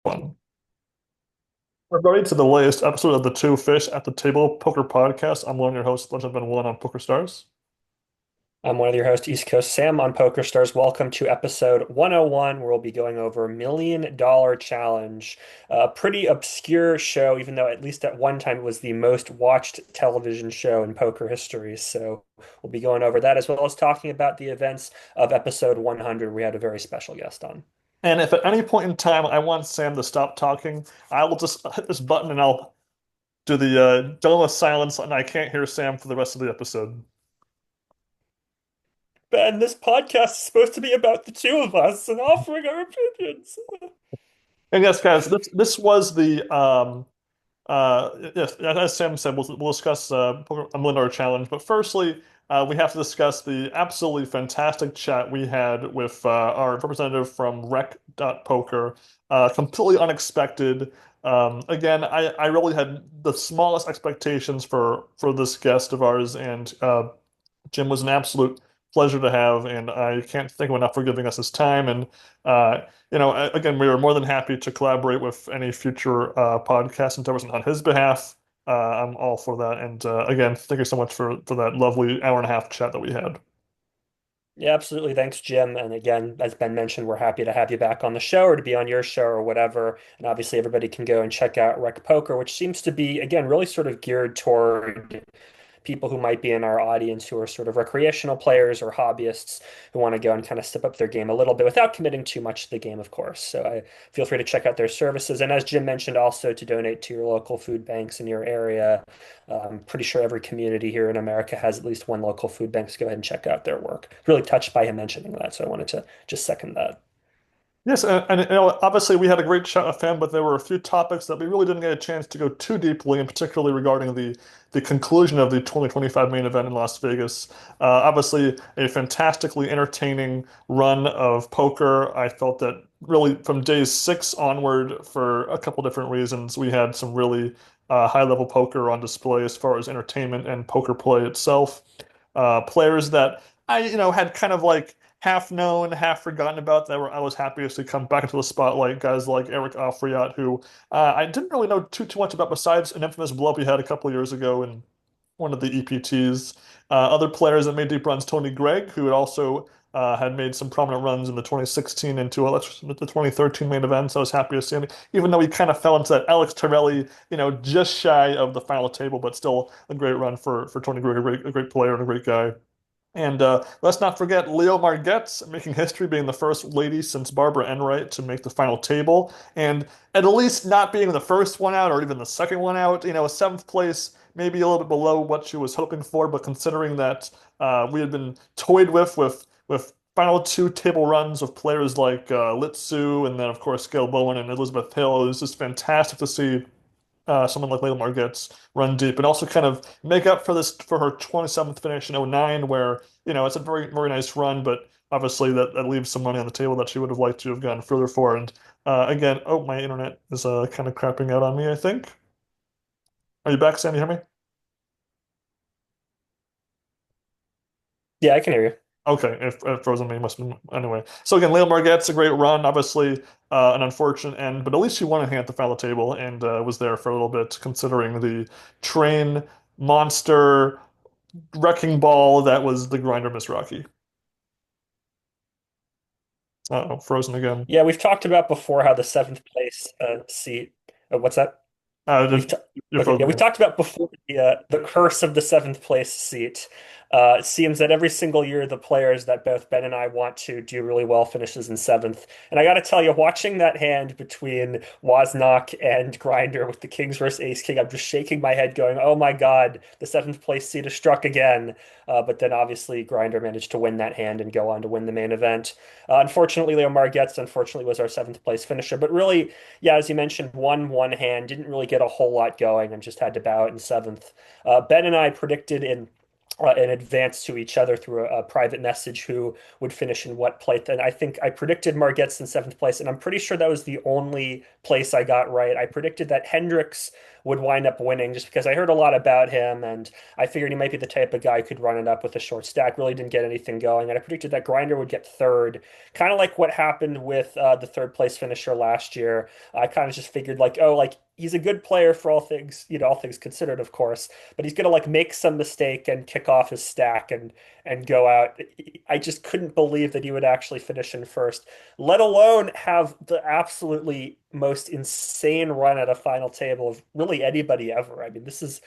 One. Everybody to the latest episode of the Two Fish at the Table Poker Podcast. I'm one of your hosts, Legend Ben One on Poker Stars. I'm one of your hosts, East Coast Sam on Poker Stars. Welcome to episode 101, where we'll be going over $1 million Challenge. A pretty obscure show, even though at least at one time it was the most watched television show in poker history. So we'll be going over that as well as talking about the events of episode 100. We had a very special guest on. And if at any point in time I want Sam to stop talking, I will just hit this button and I'll do the dome of silence, and I can't hear Sam for the rest of the episode. Ben, this podcast is supposed to be about the two of us and offering our opinions. And yes, guys, this was the yes, as Sam said, we'll discuss a $1 million challenge. But firstly, we have to discuss the absolutely fantastic chat we had with our representative from Rec.Poker. Completely unexpected. Again, I really had the smallest expectations for this guest of ours, and Jim was an absolute pleasure to have, and I can't thank him enough for giving us his time. And again, we are more than happy to collaborate with any future podcast endeavors on his behalf. I'm all for that. And again, thank you so much for that lovely hour and a half chat that we had. Yeah, absolutely. Thanks, Jim. And again, as Ben mentioned, we're happy to have you back on the show or to be on your show or whatever. And obviously, everybody can go and check out Rec.Poker, which seems to be, again, really sort of geared toward people who might be in our audience who are sort of recreational players or hobbyists who want to go and kind of step up their game a little bit without committing too much to the game, of course. So I feel free to check out their services. And as Jim mentioned, also to donate to your local food banks in your area. I'm pretty sure every community here in America has at least one local food bank. So go ahead and check out their work. Really touched by him mentioning that. So I wanted to just second that. Yes, obviously we had a great chat with him, but there were a few topics that we really didn't get a chance to go too deeply, and particularly regarding the conclusion of the 2025 main event in Las Vegas. Obviously, a fantastically entertaining run of poker. I felt that really from day six onward, for a couple different reasons, we had some really high-level poker on display as far as entertainment and poker play itself. Players that had kind of like half known, half forgotten about that were I was happy to see come back into the spotlight. Guys like Eric Afriat, who I didn't really know too much about besides an infamous blow he had a couple of years ago in one of the EPTs. Other players that made deep runs, Tony Gregg, who had made some prominent runs in the 2016 into the 2013 main events. I was happy to see him, even though he kind of fell into that Alex Torelli, just shy of the final table, but still a great run for Tony Gregg, a great player and a great guy. And let's not forget Leo Margetts making history, being the first lady since Barbara Enright to make the final table, and at least not being the first one out or even the second one out. Seventh place, maybe a little bit below what she was hoping for, but considering that we had been toyed with final two table runs of players like Litsu, and then of course Gail Bowen and Elizabeth Hill, it was just fantastic to see someone like Layla Margetts run deep and also kind of make up for this for her 27th finish in '09, where it's a very very nice run, but obviously that leaves some money on the table that she would have liked to have gone further for. And again, oh, my internet is kind of crapping out on me, I think. Are you back, Sam? You hear me? Yeah, I can hear you. Okay, if frozen me must have been anyway. So again, Layla Margetts, a great run, obviously an unfortunate end, but at least she won a hand at the final table and was there for a little bit, considering the train monster wrecking ball that was the grinder Miss Rocky. Uh-oh, frozen again. Yeah, we've talked about before how the seventh place seat. What's that? We've Just t you're Okay, frozen yeah, we again. talked about before the curse of the seventh place seat. It seems that every single year the players that both Ben and I want to do really well finishes in seventh. And I got to tell you, watching that hand between Wozniak and Grinder with the Kings versus Ace King, I'm just shaking my head, going, "Oh my God, the seventh place seat is struck again." But then obviously Grinder managed to win that hand and go on to win the main event. Unfortunately, Leo Margetts, unfortunately, was our seventh place finisher. But really, yeah, as you mentioned, won one hand, didn't really get a whole lot going, and just had to bow out in seventh. Ben and I predicted in in advance to each other through a private message who would finish in what place. And I think I predicted Margetts in seventh place, and I'm pretty sure that was the only place I got right. I predicted that Hendricks would wind up winning just because I heard a lot about him, and I figured he might be the type of guy who could run it up with a short stack. Really didn't get anything going, and I predicted that Grinder would get third, kind of like what happened with the third place finisher last year. I kind of just figured like, oh, like he's a good player for all things, all things considered, of course, but he's gonna like make some mistake and kick off his stack and go out. I just couldn't believe that he would actually finish in first, let alone have the absolutely most insane run at a final table of really anybody ever. I mean, this is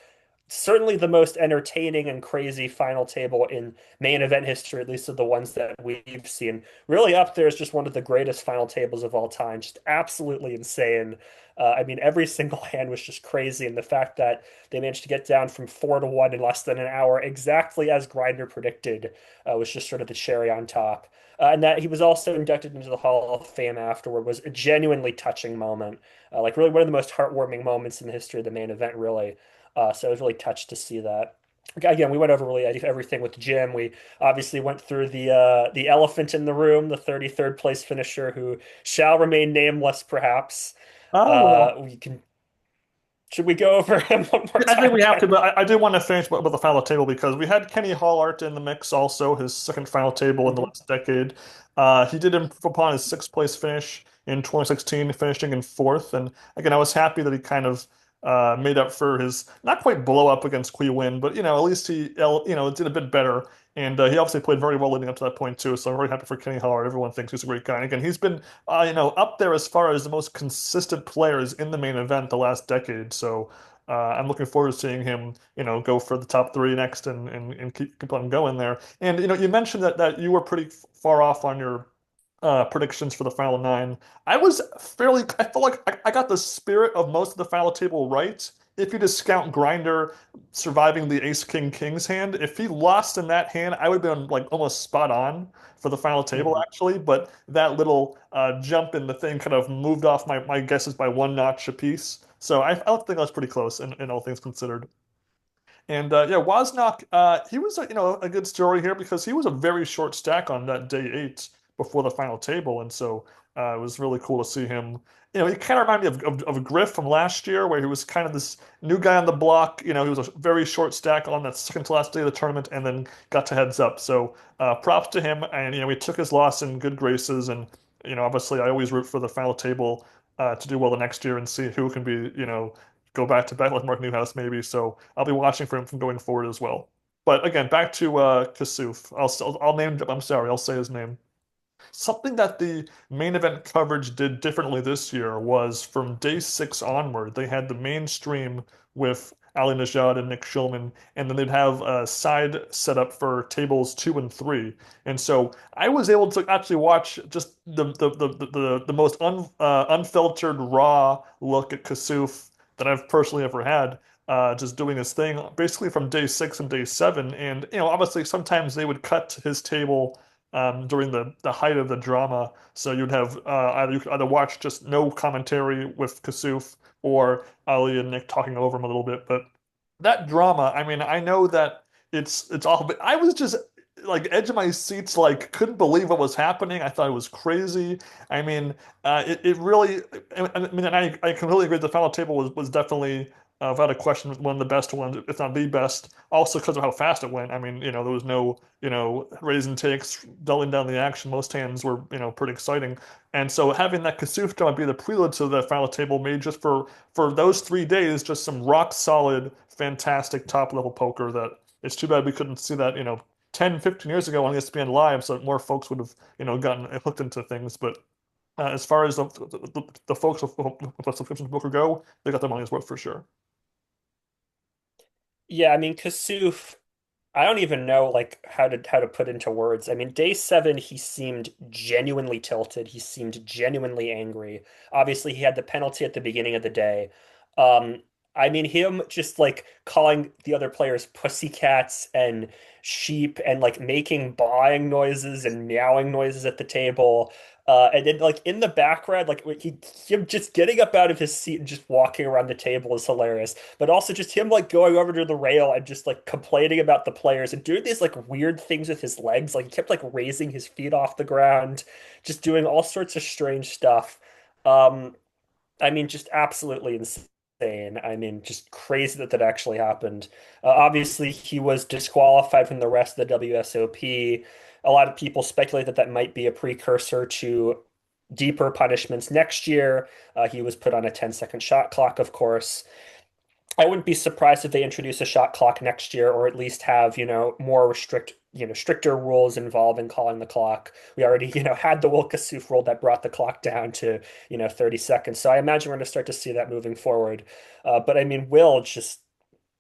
certainly the most entertaining and crazy final table in main event history, at least of the ones that we've seen. Really up there is just one of the greatest final tables of all time. Just absolutely insane. I mean, every single hand was just crazy, and the fact that they managed to get down from 4-1 in less than an hour, exactly as Grinder predicted, was just sort of the cherry on top. And that he was also inducted into the Hall of Fame afterward was a genuinely touching moment. Like really one of the most heartwarming moments in the history of the main event, really. So I was really touched to see that. Again, we went over really everything with Jim. We obviously went through the elephant in the room, the 33rd place finisher who shall remain nameless, perhaps. Oh, well. We can Should we go over him one more I think time, we have to, Ken? but I did want to finish with the final table because we had Kenny Hollart in the mix also, his second final table in the Mhm. last decade. He did improve upon his sixth place finish in 2016, finishing in fourth. And again, I was happy that he kind of made up for his not quite blow up against Qui Win, but at least he did a bit better. And he obviously played very well leading up to that point too. So I'm very happy for Kenny Hollart. Everyone thinks he's a great guy. And again, he's been up there as far as the most consistent players in the main event the last decade. So. I'm looking forward to seeing him, go for the top three next and keep on going there. And you mentioned that you were pretty far off on your predictions for the final nine. I felt like I got the spirit of most of the final table right. If you discount Grinder surviving the Ace King King's hand, if he lost in that hand, I would have been like almost spot on for the final table Mhm. actually. But that little jump in the thing kind of moved off my guesses by one notch apiece. So I think I was pretty close in all things considered. And yeah, Wozniak, he was a good story here because he was a very short stack on that day eight before the final table, and so it was really cool to see him. He kind of reminded me of Griff from last year, where he was kind of this new guy on the block. He was a very short stack on that second to last day of the tournament, and then got to heads up. So props to him, and he took his loss in good graces, and obviously I always root for the final table to do well the next year and see who can be go back to back with Mark Newhouse maybe. So I'll be watching for him from going forward as well. But again, back to Kassouf. I'll name. I'm sorry. I'll say his name. Something that the main event coverage did differently this year was from day six onward, they had the main stream with Ali Najad and Nick Schulman, and then they'd have a side setup for tables two and three. And so I was able to actually watch just the most unfiltered, raw look at Kassouf that I've personally ever had. Just doing his thing basically from day six and day seven. And, obviously sometimes they would cut his table during the height of the drama. So you'd have you could either watch just no commentary with Kassouf or Ali and Nick talking over him a little bit. But that drama, I mean, I know that it's awful, but I was just like edge of my seats, like couldn't believe what was happening. I thought it was crazy. I mean, it really. I mean, and I completely agree. The final table was definitely without a question, one of the best ones, if not the best. Also because of how fast it went. I mean, there was no, raising takes, dulling down the action. Most hands were, pretty exciting. And so having that Kassouf drama be the prelude to the final table made just for those 3 days, just some rock solid, fantastic top level poker that it's too bad we couldn't see that, 10, 15 years ago on ESPN Live, so that more folks would have, gotten hooked into things. But as far as the folks with subscription to poker go, they got their money's worth for sure. Yeah, I mean, Kassouf, I don't even know like how to put into words. I mean, day seven, he seemed genuinely tilted. He seemed genuinely angry. Obviously, he had the penalty at the beginning of the day. Um, I mean, him just like calling the other players pussycats and sheep and like making bawing noises and meowing noises at the table. And then like in the background, like him just getting up out of his seat and just walking around the table is hilarious. But also just him like going over to the rail and just like complaining about the players and doing these like weird things with his legs. Like he kept like raising his feet off the ground, just doing all sorts of strange stuff. Um, I mean, just absolutely insane. I mean, just crazy that that actually happened. Obviously, he was disqualified from the rest of the WSOP. A lot of people speculate that that might be a precursor to deeper punishments next year. He was put on a 10-second shot clock, of course. I wouldn't be surprised if they introduce a shot clock next year, or at least have, more stricter rules involving calling the clock. We already, had the Will Kassouf rule that brought the clock down to, 30 seconds. So I imagine we're going to start to see that moving forward. But I mean, Will just,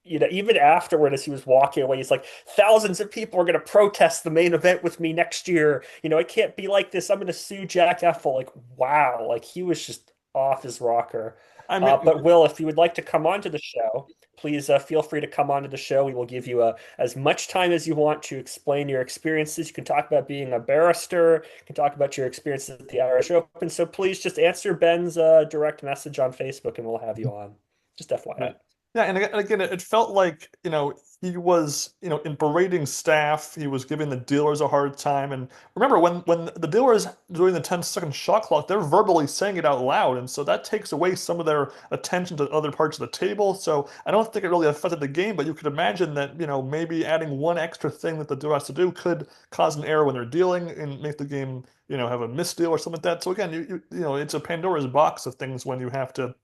even afterward, as he was walking away, he's like, thousands of people are going to protest the main event with me next year. It can't be like this. I'm going to sue Jack Effel. Like, wow. Like, he was just off his rocker. I mean, But Will, if you would like to come onto the show, please feel free to come onto the show. We will give you as much time as you want to explain your experiences. You can talk about being a barrister. You can talk about your experiences at the Irish Open. So please just answer Ben's direct message on Facebook, and we'll have you on. Just FYI. right. Yeah, and again, it felt like, he was, in berating staff, he was giving the dealers a hard time. And remember, when the dealers doing the 10-second shot clock, they're verbally saying it out loud, and so that takes away some of their attention to other parts of the table. So I don't think it really affected the game, but you could imagine that, maybe adding one extra thing that the dealer has to do could cause an error when they're dealing and make the game, have a misdeal or something like that. So again, it's a Pandora's box of things when you have to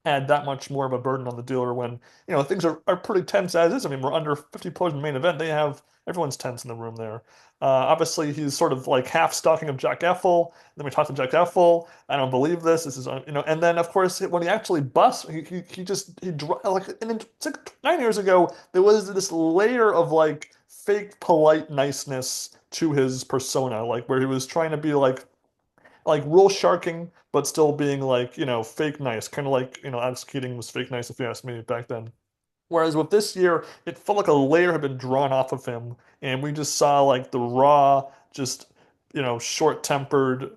add that much more of a burden on the dealer when, things are pretty tense as is. I mean, we're under 50 players in the main event. Everyone's tense in the room there. Obviously, he's sort of like half stalking of Jack Effel. Then we talked to Jack Effel. I don't believe this. This is, and then of course, when he actually busts, like, and then 9 years ago, there was this layer of like fake polite niceness to his persona, like where he was trying to be like real sharking, but still being like, fake nice. Kind of like, Alex Keating was fake nice if you ask me back then. Whereas with this year, it felt like a layer had been drawn off of him, and we just saw like the raw, just, short-tempered,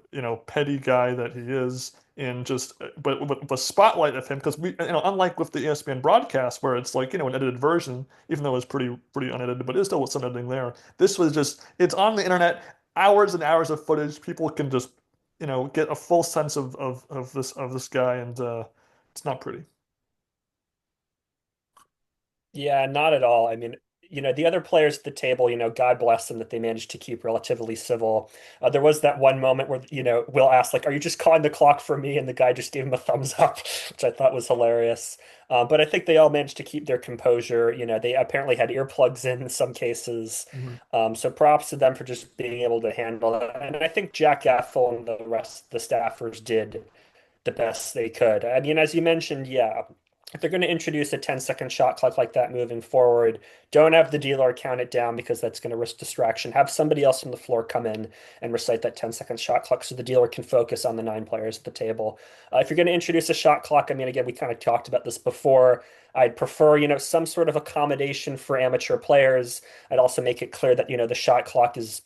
petty guy that he is, and just, but with the spotlight of him, because unlike with the ESPN broadcast, where it's like, an edited version, even though it was pretty unedited, but it's still with some editing there. This was just, it's on the internet, hours and hours of footage. People can just, get a full sense of this guy, and it's not pretty. Yeah, not at all. I mean, the other players at the table, God bless them that they managed to keep relatively civil. There was that one moment where, Will asked, like, are you just calling the clock for me? And the guy just gave him a thumbs up, which I thought was hilarious. But I think they all managed to keep their composure. They apparently had earplugs in some cases. Mhm. So props to them for just being able to handle that. And I think Jack Gaffel and the rest of the staffers did the best they could. I mean, as you mentioned, yeah, if they're going to introduce a 10-second shot clock like that moving forward, don't have the dealer count it down because that's going to risk distraction. Have somebody else from the floor come in and recite that 10-second shot clock so the dealer can focus on the nine players at the table. If you're going to introduce a shot clock, I mean, again, we kind of talked about this before. I'd prefer, some sort of accommodation for amateur players. I'd also make it clear that, the shot clock is,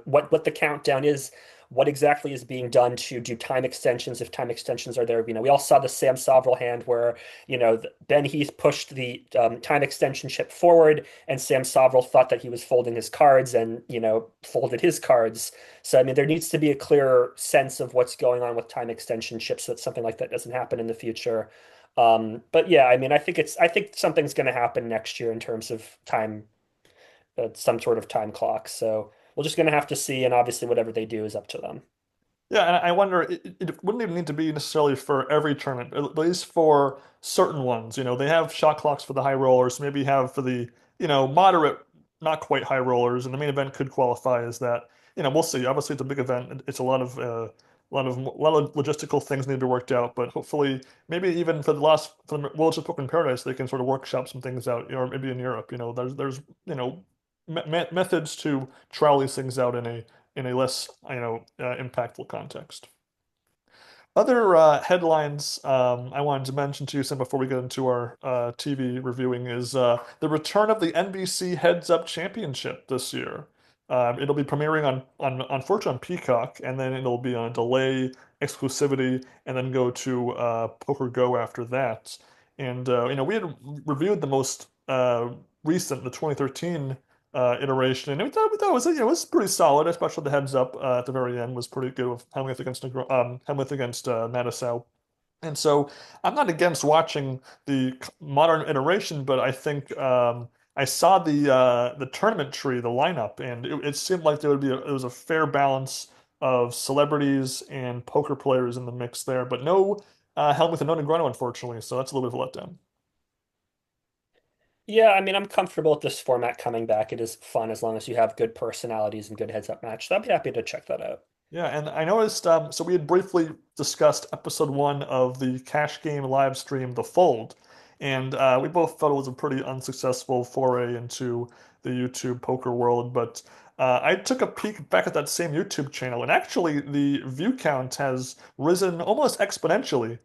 what the countdown is, what exactly is being done to do time extensions if time extensions are there. We all saw the Sam Soverel hand where, Ben Heath pushed the time extension chip forward and Sam Soverel thought that he was folding his cards and, folded his cards. So, I mean, there needs to be a clearer sense of what's going on with time extension chips so that something like that doesn't happen in the future. But yeah, I mean, I think something's going to happen next year in terms of time, some sort of time clock. So we're just going to have to see, and obviously whatever they do is up to them. Yeah, and I wonder, it wouldn't even need to be necessarily for every tournament, at least for certain ones. They have shot clocks for the high rollers, maybe have for the, moderate, not quite high rollers, and the main event could qualify as that. We'll see. Obviously, it's a big event. It's a lot of logistical things need to be worked out, but hopefully, maybe even for the World of Poker in Paradise, they can sort of workshop some things out, or maybe in Europe. There's methods to trial these things out in a less, impactful context. Other headlines I wanted to mention to you some before we get into our TV reviewing is the return of the NBC Heads Up Championship this year. It'll be premiering on unfortunately on Peacock, and then it'll be on delay exclusivity, and then go to Poker Go after that. And we had reviewed the most recent, the 2013 iteration, and we thought it was it was pretty solid, especially the heads up at the very end was pretty good with Hellmuth against Hellmuth against Mattisau. And so I'm not against watching the modern iteration, but I think I saw the tournament tree, the lineup, and it seemed like it was a fair balance of celebrities and poker players in the mix there, but no Helmuth and no Negreanu, unfortunately. So that's a little bit of a letdown. Yeah, I mean, I'm comfortable with this format coming back. It is fun as long as you have good personalities and good heads-up match. So I'd be happy to check that out. Yeah, and I noticed, so we had briefly discussed episode one of the cash game live stream, The Fold, and we both felt it was a pretty unsuccessful foray into the YouTube poker world. But I took a peek back at that same YouTube channel, and actually the view count has risen almost exponentially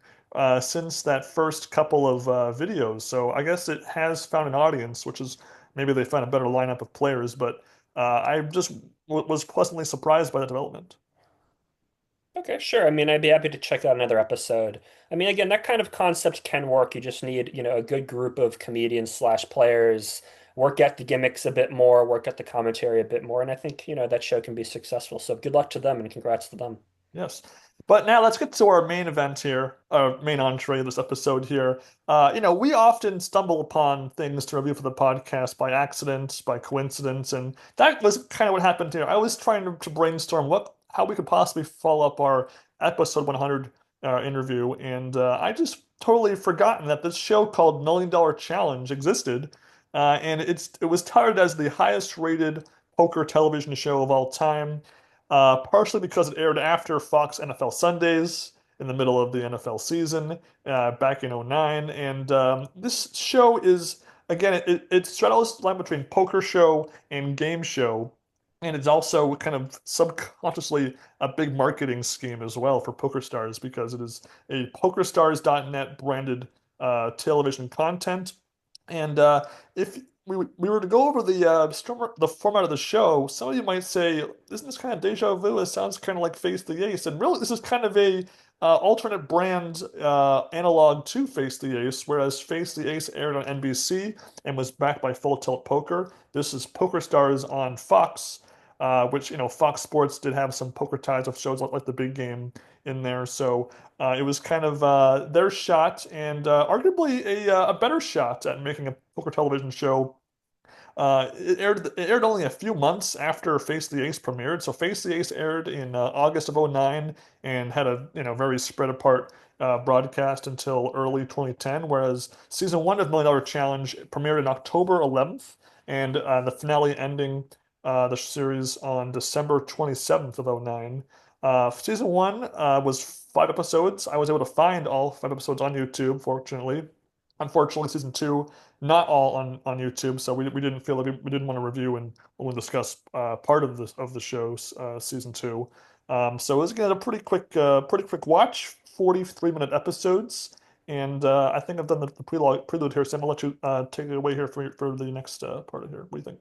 since that first couple of videos. So I guess it has found an audience, which is maybe they found a better lineup of players, but I just was pleasantly surprised by the development. Okay, sure. I mean, I'd be happy to check out another episode. I mean, again, that kind of concept can work. You just need, a good group of comedians slash players, work at the gimmicks a bit more, work at the commentary a bit more, and I think, that show can be successful. So good luck to them and congrats to them. Yes. But now let's get to our main event here, our main entree of this episode here. We often stumble upon things to review for the podcast by accident, by coincidence, and that was kind of what happened here. I was trying to brainstorm how we could possibly follow up our episode 100 interview, and I just totally forgotten that this show called $1 Million Challenge existed, and it was touted as the highest rated poker television show of all time, partially because it aired after Fox NFL Sundays in the middle of the NFL season back in '09. And this show is, again, it straddles the line between poker show and game show. And it's also kind of subconsciously a big marketing scheme as well for PokerStars because it is a PokerStars.net branded television content. And if we were to go over the format of the show, some of you might say, "Isn't this kind of deja vu? It sounds kind of like Face the Ace." And really, this is kind of a alternate brand analog to Face the Ace, whereas Face the Ace aired on NBC and was backed by Full Tilt Poker. This is Poker Stars on Fox, which Fox Sports did have some poker ties with shows like The Big Game in there. So it was kind of their shot, and arguably a better shot at making a poker television show. It aired only a few months after Face the Ace premiered. So Face the Ace aired in August of '09 and had a very spread apart broadcast until early 2010. Whereas season one of Million Dollar Challenge premiered in October 11th, and the finale ending the series on December 27th of '09. Season one was 5 episodes. I was able to find all 5 episodes on YouTube, fortunately. Unfortunately, season two, not all on YouTube, so we didn't feel like we didn't want to review and when we discuss part of the show's season two. So it was again a pretty quick watch, 43-minute episodes, and I think I've done the prelude here, so I'm gonna let you take it away here for the next part of here. What do you think?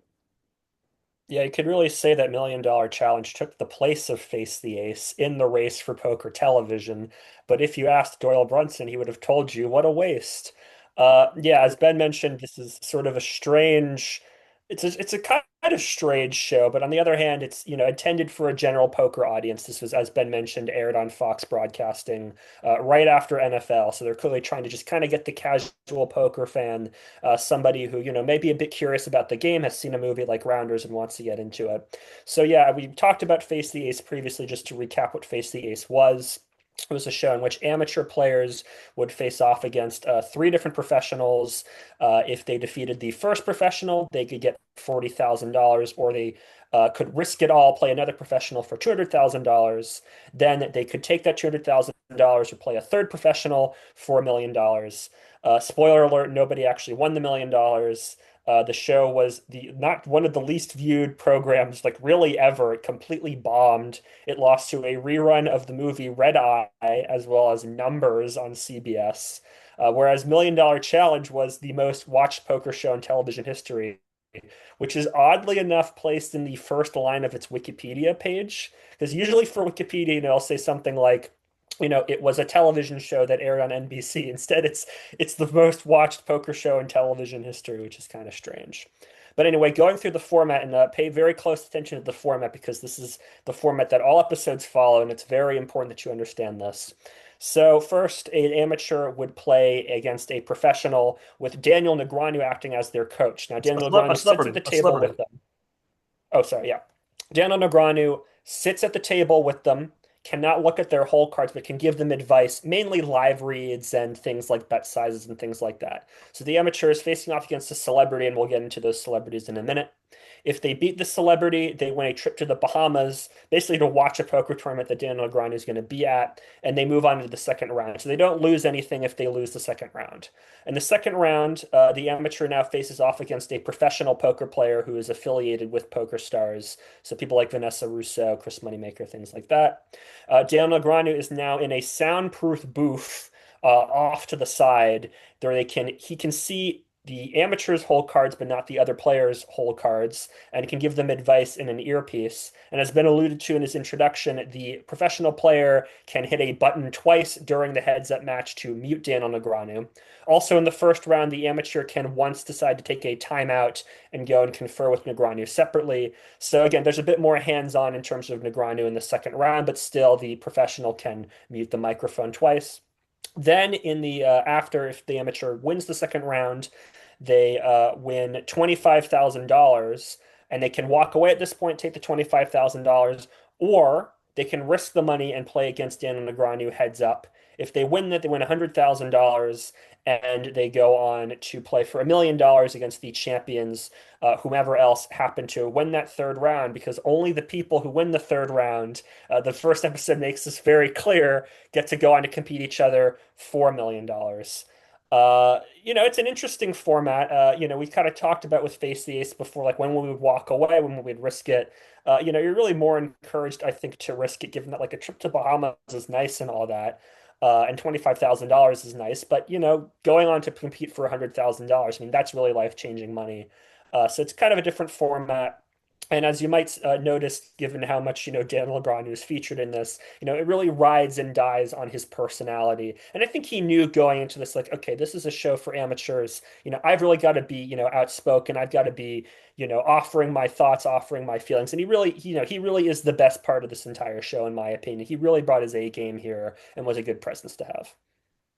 Yeah, you could really say that $1 Million Challenge took the place of Face the Ace in the race for poker television. But if you asked Doyle Brunson, he would have told you what a waste. Yeah, as Ben mentioned, this is sort of a strange. It's a kind of strange show, but on the other hand, it's intended for a general poker audience. This was, as Ben mentioned, aired on Fox Broadcasting right after NFL, so they're clearly trying to just kind of get the casual poker fan, somebody who may be a bit curious about the game, has seen a movie like Rounders and wants to get into it. So yeah, we talked about Face the Ace previously. Just to recap what Face the Ace was. It was a show in which amateur players would face off against three different professionals. If they defeated the first professional, they could get $40,000, or they could risk it all, play another professional for $200,000. Then they could take that $200,000 or play a third professional for $1 million. Spoiler alert, nobody actually won the $1 million. The show was the not one of the least viewed programs, like really ever. It completely bombed. It lost to a rerun of the movie Red Eye, as well as Numbers on CBS. Whereas $1 Million Challenge was the most watched poker show in television history. which is oddly enough placed in the first line of its Wikipedia page. Because usually for Wikipedia, it'll say something like, it was a television show that aired on NBC. Instead, it's the most watched poker show in television history, which is kind of strange. But anyway, going through the format and pay very close attention to the format because this is the format that all episodes follow, and it's very important that you understand this. So first, an amateur would play against a professional with Daniel Negreanu acting as their coach. Now, Daniel A Negreanu sits at celebrity, the a table celebrity. with them. Oh, sorry, yeah. Daniel Negreanu sits at the table with them, cannot look at their whole cards, but can give them advice, mainly live reads and things like bet sizes and things like that. So the amateur is facing off against a celebrity, and we'll get into those celebrities in a minute. If they beat the celebrity, they win a trip to the Bahamas, basically to watch a poker tournament that Daniel Negreanu is going to be at, and they move on to the second round. So they don't lose anything if they lose the second round. In the second round, the amateur now faces off against a professional poker player who is affiliated with Poker Stars. So people like Vanessa Russo, Chris Moneymaker, things like that. Daniel Negreanu is now in a soundproof booth off to the side, where he can see the amateur's hole cards, but not the other players' hole cards, and can give them advice in an earpiece. And as been alluded to in his introduction, the professional player can hit a button twice during the heads-up match to mute Daniel Negreanu. Also, in the first round, the amateur can once decide to take a timeout and go and confer with Negreanu separately. So again, there's a bit more hands-on in terms of Negreanu in the second round, but still the professional can mute the microphone twice. Then in the after, if the amateur wins the second round, they win $25,000 and they can walk away at this point, take the $25,000, or they can risk the money and play against Daniel Negreanu heads up. If they win that, they win $100,000 and they go on to play for $1 million against the champions, whomever else happened to win that third round, because only the people who win the third round, the first episode makes this very clear, get to go on to compete each other for $1 million. It's an interesting format. We kind of talked about with Face the Ace before, like when we would walk away, when we'd risk it. You're really more encouraged, I think, to risk it, given that like a trip to Bahamas is nice and all that. And $25,000 is nice, but going on to compete for $100,000, I mean, that's really life-changing money. So it's kind of a different format. And as you might notice, given how much Daniel Lebrun is featured in this, it really rides and dies on his personality. And I think he knew going into this, like, okay, this is a show for amateurs. I've really got to be outspoken. I've got to be offering my thoughts, offering my feelings. And he really is the best part of this entire show, in my opinion. He really brought his A game here and was a good presence to have.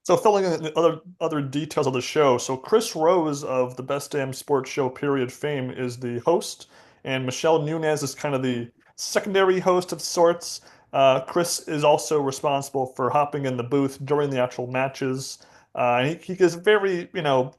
So filling in the other details of the show. So Chris Rose of the Best Damn Sports Show period fame is the host, and Michelle Nunez is kind of the secondary host of sorts. Chris is also responsible for hopping in the booth during the actual matches. He gives very,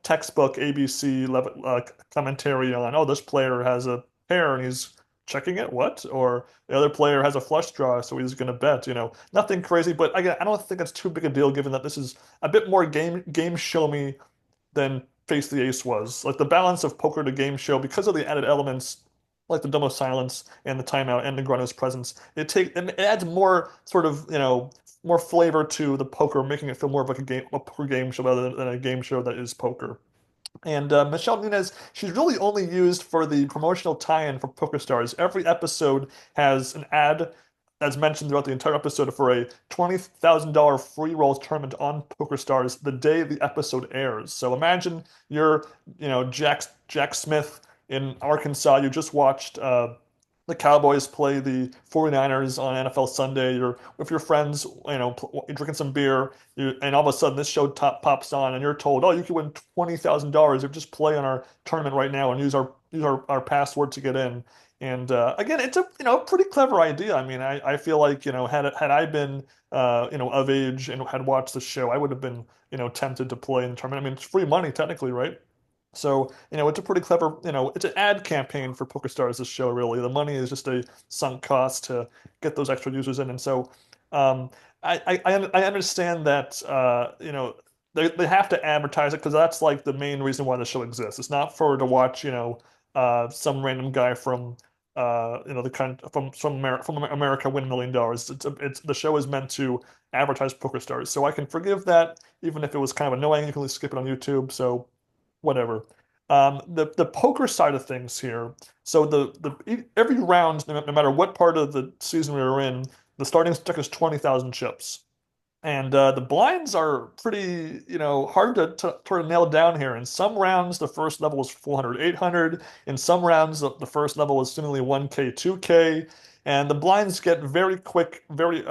textbook ABC level commentary on, oh, this player has a pair and he's checking it, what? Or the other player has a flush draw, so he's going to bet, nothing crazy. But again, I don't think it's too big a deal given that this is a bit more game show me than Face the Ace was. Like the balance of poker to game show, because of the added elements like the Domo silence and the timeout and Negreanu's presence, it adds more sort of, more flavor to the poker, making it feel more of like a poker game show rather than a game show that is poker. And Michelle Nunez, she's really only used for the promotional tie-in for Poker Stars. Every episode has an ad, as mentioned throughout the entire episode, for a $20,000 free rolls tournament on Poker Stars the day the episode airs. So imagine you're, Jack Smith in Arkansas. You just watched the Cowboys play the 49ers on NFL Sunday. You're with your friends, drinking some beer, and all of a sudden this show pops on, and you're told, "Oh, you can win $20,000 if you just play on our tournament right now and use our password to get in." And again, it's a pretty clever idea. I mean, I feel like had I been of age and had watched the show, I would have been tempted to play in the tournament. I mean, it's free money technically, right? So, it's a pretty clever, it's an ad campaign for PokerStars, this show, really. The money is just a sunk cost to get those extra users in. And so I understand that, they have to advertise it because that's like the main reason why the show exists. It's not for to watch, some random guy from, from America win $1 million. It's the show is meant to advertise PokerStars. So I can forgive that, even if it was kind of annoying. You can skip it on YouTube. So whatever. The poker side of things here. So every round, no matter what part of the season we were in, the starting stack is 20,000 chips. And the blinds are pretty, hard to nail down here. In some rounds, the first level was 400, 800. In some rounds, the first level was seemingly 1K, 2K. And the blinds get very quick, very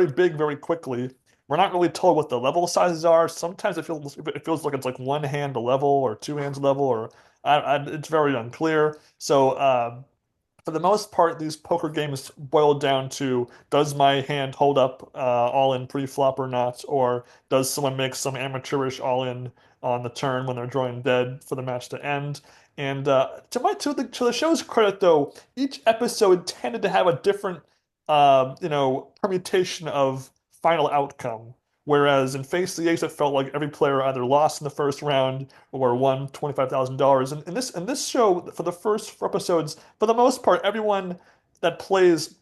big, very quickly. We're not really told what the level sizes are. Sometimes it feels like it's like one hand a level or two hands level, or it's very unclear. So for the most part, these poker games boil down to does my hand hold up all in pre-flop or not, or does someone make some amateurish all in on the turn when they're drawing dead for the match to end? And to the show's credit, though, each episode tended to have a different permutation of final outcome. Whereas in Face the Ace, it felt like every player either lost in the first round or won $25,000. And in this show, for the first four episodes, for the most part, everyone that plays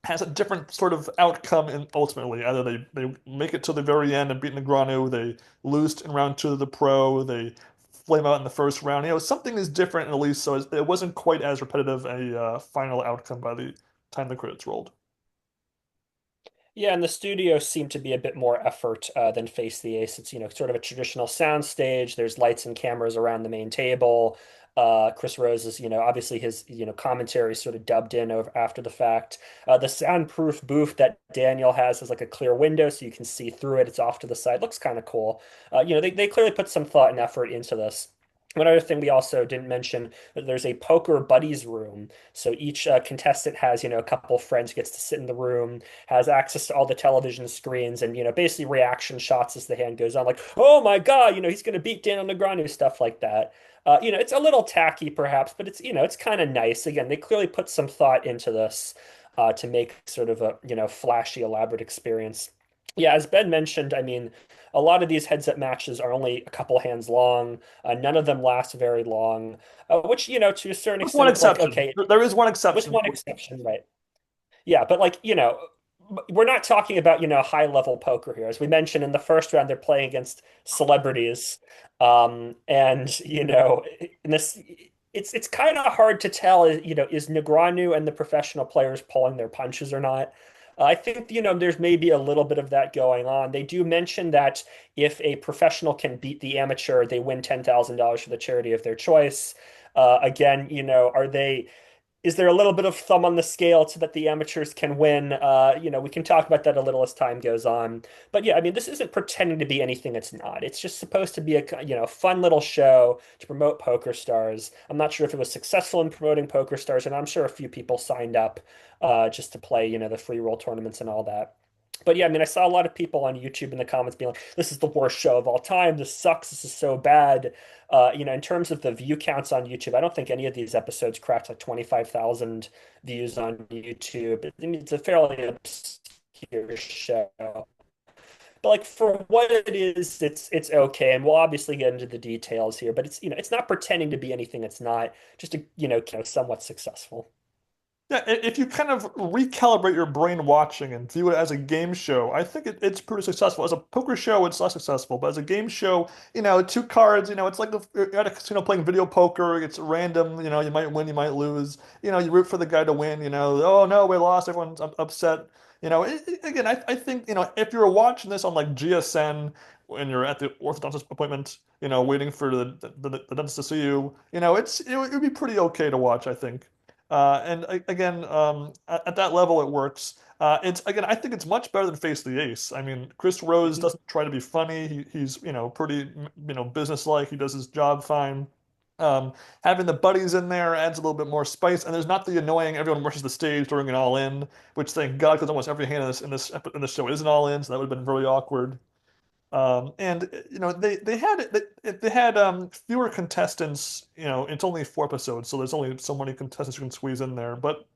has a different sort of outcome in ultimately. Either they make it to the very end and beat Negreanu, they lose in round two to the pro, they flame out in the first round. Something is different at least, so it wasn't quite as repetitive a final outcome by the time the credits rolled. Yeah, and the studio seemed to be a bit more effort than Face the Ace. It's, sort of a traditional sound stage. There's lights and cameras around the main table. Chris Rose is, obviously his, commentary is sort of dubbed in over after the fact. The soundproof booth that Daniel has like a clear window so you can see through it. It's off to the side. Looks kind of cool. They clearly put some thought and effort into this. One other thing we also didn't mention, there's a poker buddies room. So each contestant has, a couple friends, gets to sit in the room, has access to all the television screens, and basically reaction shots as the hand goes on, like, oh my God, he's going to beat Daniel Negreanu, stuff like that. It's a little tacky perhaps, but it's kind of nice. Again, they clearly put some thought into this to make sort of a flashy, elaborate experience. Yeah, as Ben mentioned, I mean, a lot of these heads-up matches are only a couple hands long. None of them last very long, which to a certain With one extent, it's like exception. okay, There is one with exception. one exception, right? Yeah, but like, we're not talking about, high level poker here. As we mentioned in the first round, they're playing against celebrities. And in this it's kind of hard to tell, is Negreanu and the professional players pulling their punches or not. I think, there's maybe a little bit of that going on. They do mention that if a professional can beat the amateur, they win $10,000 for the charity of their choice. Again, are they is there a little bit of thumb on the scale so that the amateurs can win? We can talk about that a little as time goes on. But yeah, I mean, this isn't pretending to be anything it's not. It's just supposed to be a, fun little show to promote Poker Stars. I'm not sure if it was successful in promoting Poker Stars, and I'm sure a few people signed up just to play, the free roll tournaments and all that. But yeah, I mean, I saw a lot of people on YouTube in the comments being like, "This is the worst show of all time. This sucks. This is so bad." In terms of the view counts on YouTube, I don't think any of these episodes cracked like 25,000 views on YouTube. I mean, it's a fairly obscure show. But like for what it is, it's okay, and we'll obviously get into the details here. But it's it's not pretending to be anything it's not. Just to somewhat successful. Yeah, if you kind of recalibrate your brain watching and view it as a game show, I think it's pretty successful. As a poker show, it's less successful, but as a game show, two cards, it's like you're at a casino playing video poker. It's random, you might win, you might lose. You root for the guy to win. Oh no, we lost. Everyone's upset. Again, I think, if you're watching this on like GSN when you're at the orthodontist appointment, waiting for the dentist to see you, it would be pretty okay to watch, I think. And again, at that level, it works. It's again, I think it's much better than Face the Ace. I mean, Chris Rose Mhm. doesn't try to be funny. He's pretty businesslike. He does his job fine. Having the buddies in there adds a little bit more spice, and there's not the annoying everyone rushes the stage during an all-in, which thank God because almost every hand in this show is an all-in, so that would have been really awkward. And they had fewer contestants. It's only four episodes, so there's only so many contestants you can squeeze in there. But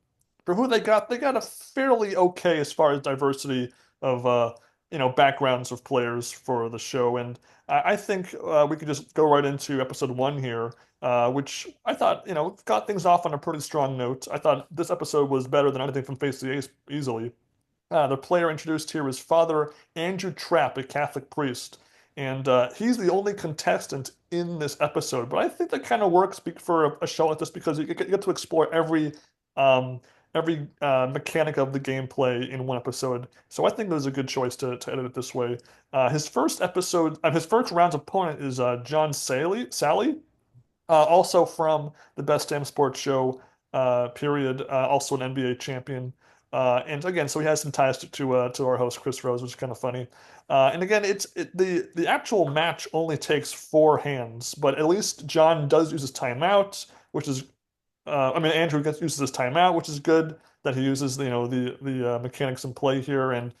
for who they got a fairly okay as far as diversity of backgrounds of players for the show. And I think we could just go right into episode one here, which I thought got things off on a pretty strong note. I thought this episode was better than anything from Face the Ace easily. The player introduced here was Father Andrew Trapp, a Catholic priest. And he's the only contestant in this episode. But I think that kind of works for a show like this because you get to explore um, every mechanic of the gameplay in one episode. So I think it was a good choice to edit it this way. His first round's opponent is John Sally, also from the Best Damn Sports Show period, also an NBA champion. And again, so he has some ties to our host Chris Rose, which is kind of funny. And again, the actual match only takes 4 hands, but at least John does use his timeout, which is I mean, uses his timeout, which is good that he uses the mechanics in play here, and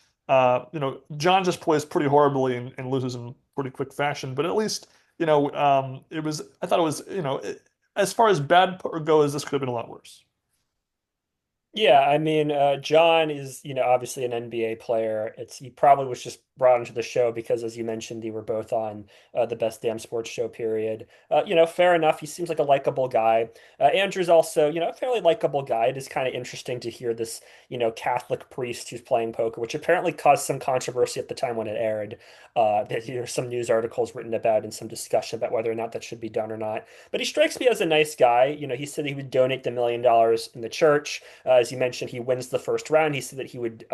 John just plays pretty horribly and loses in pretty quick fashion. But at least it was I thought it was as far as bad poker goes, this could have been a lot worse. Yeah, I mean, John is, obviously an NBA player. He probably was just brought into the show because, as you mentioned, they were both on the Best Damn Sports Show period. Fair enough. He seems like a likable guy. Andrew's also, a fairly likable guy. It is kind of interesting to hear this, Catholic priest who's playing poker, which apparently caused some controversy at the time when it aired. There's some news articles written about and some discussion about whether or not that should be done or not. But he strikes me as a nice guy. He said he would donate the $1 million in the church. As you mentioned, he wins the first round. He said that he would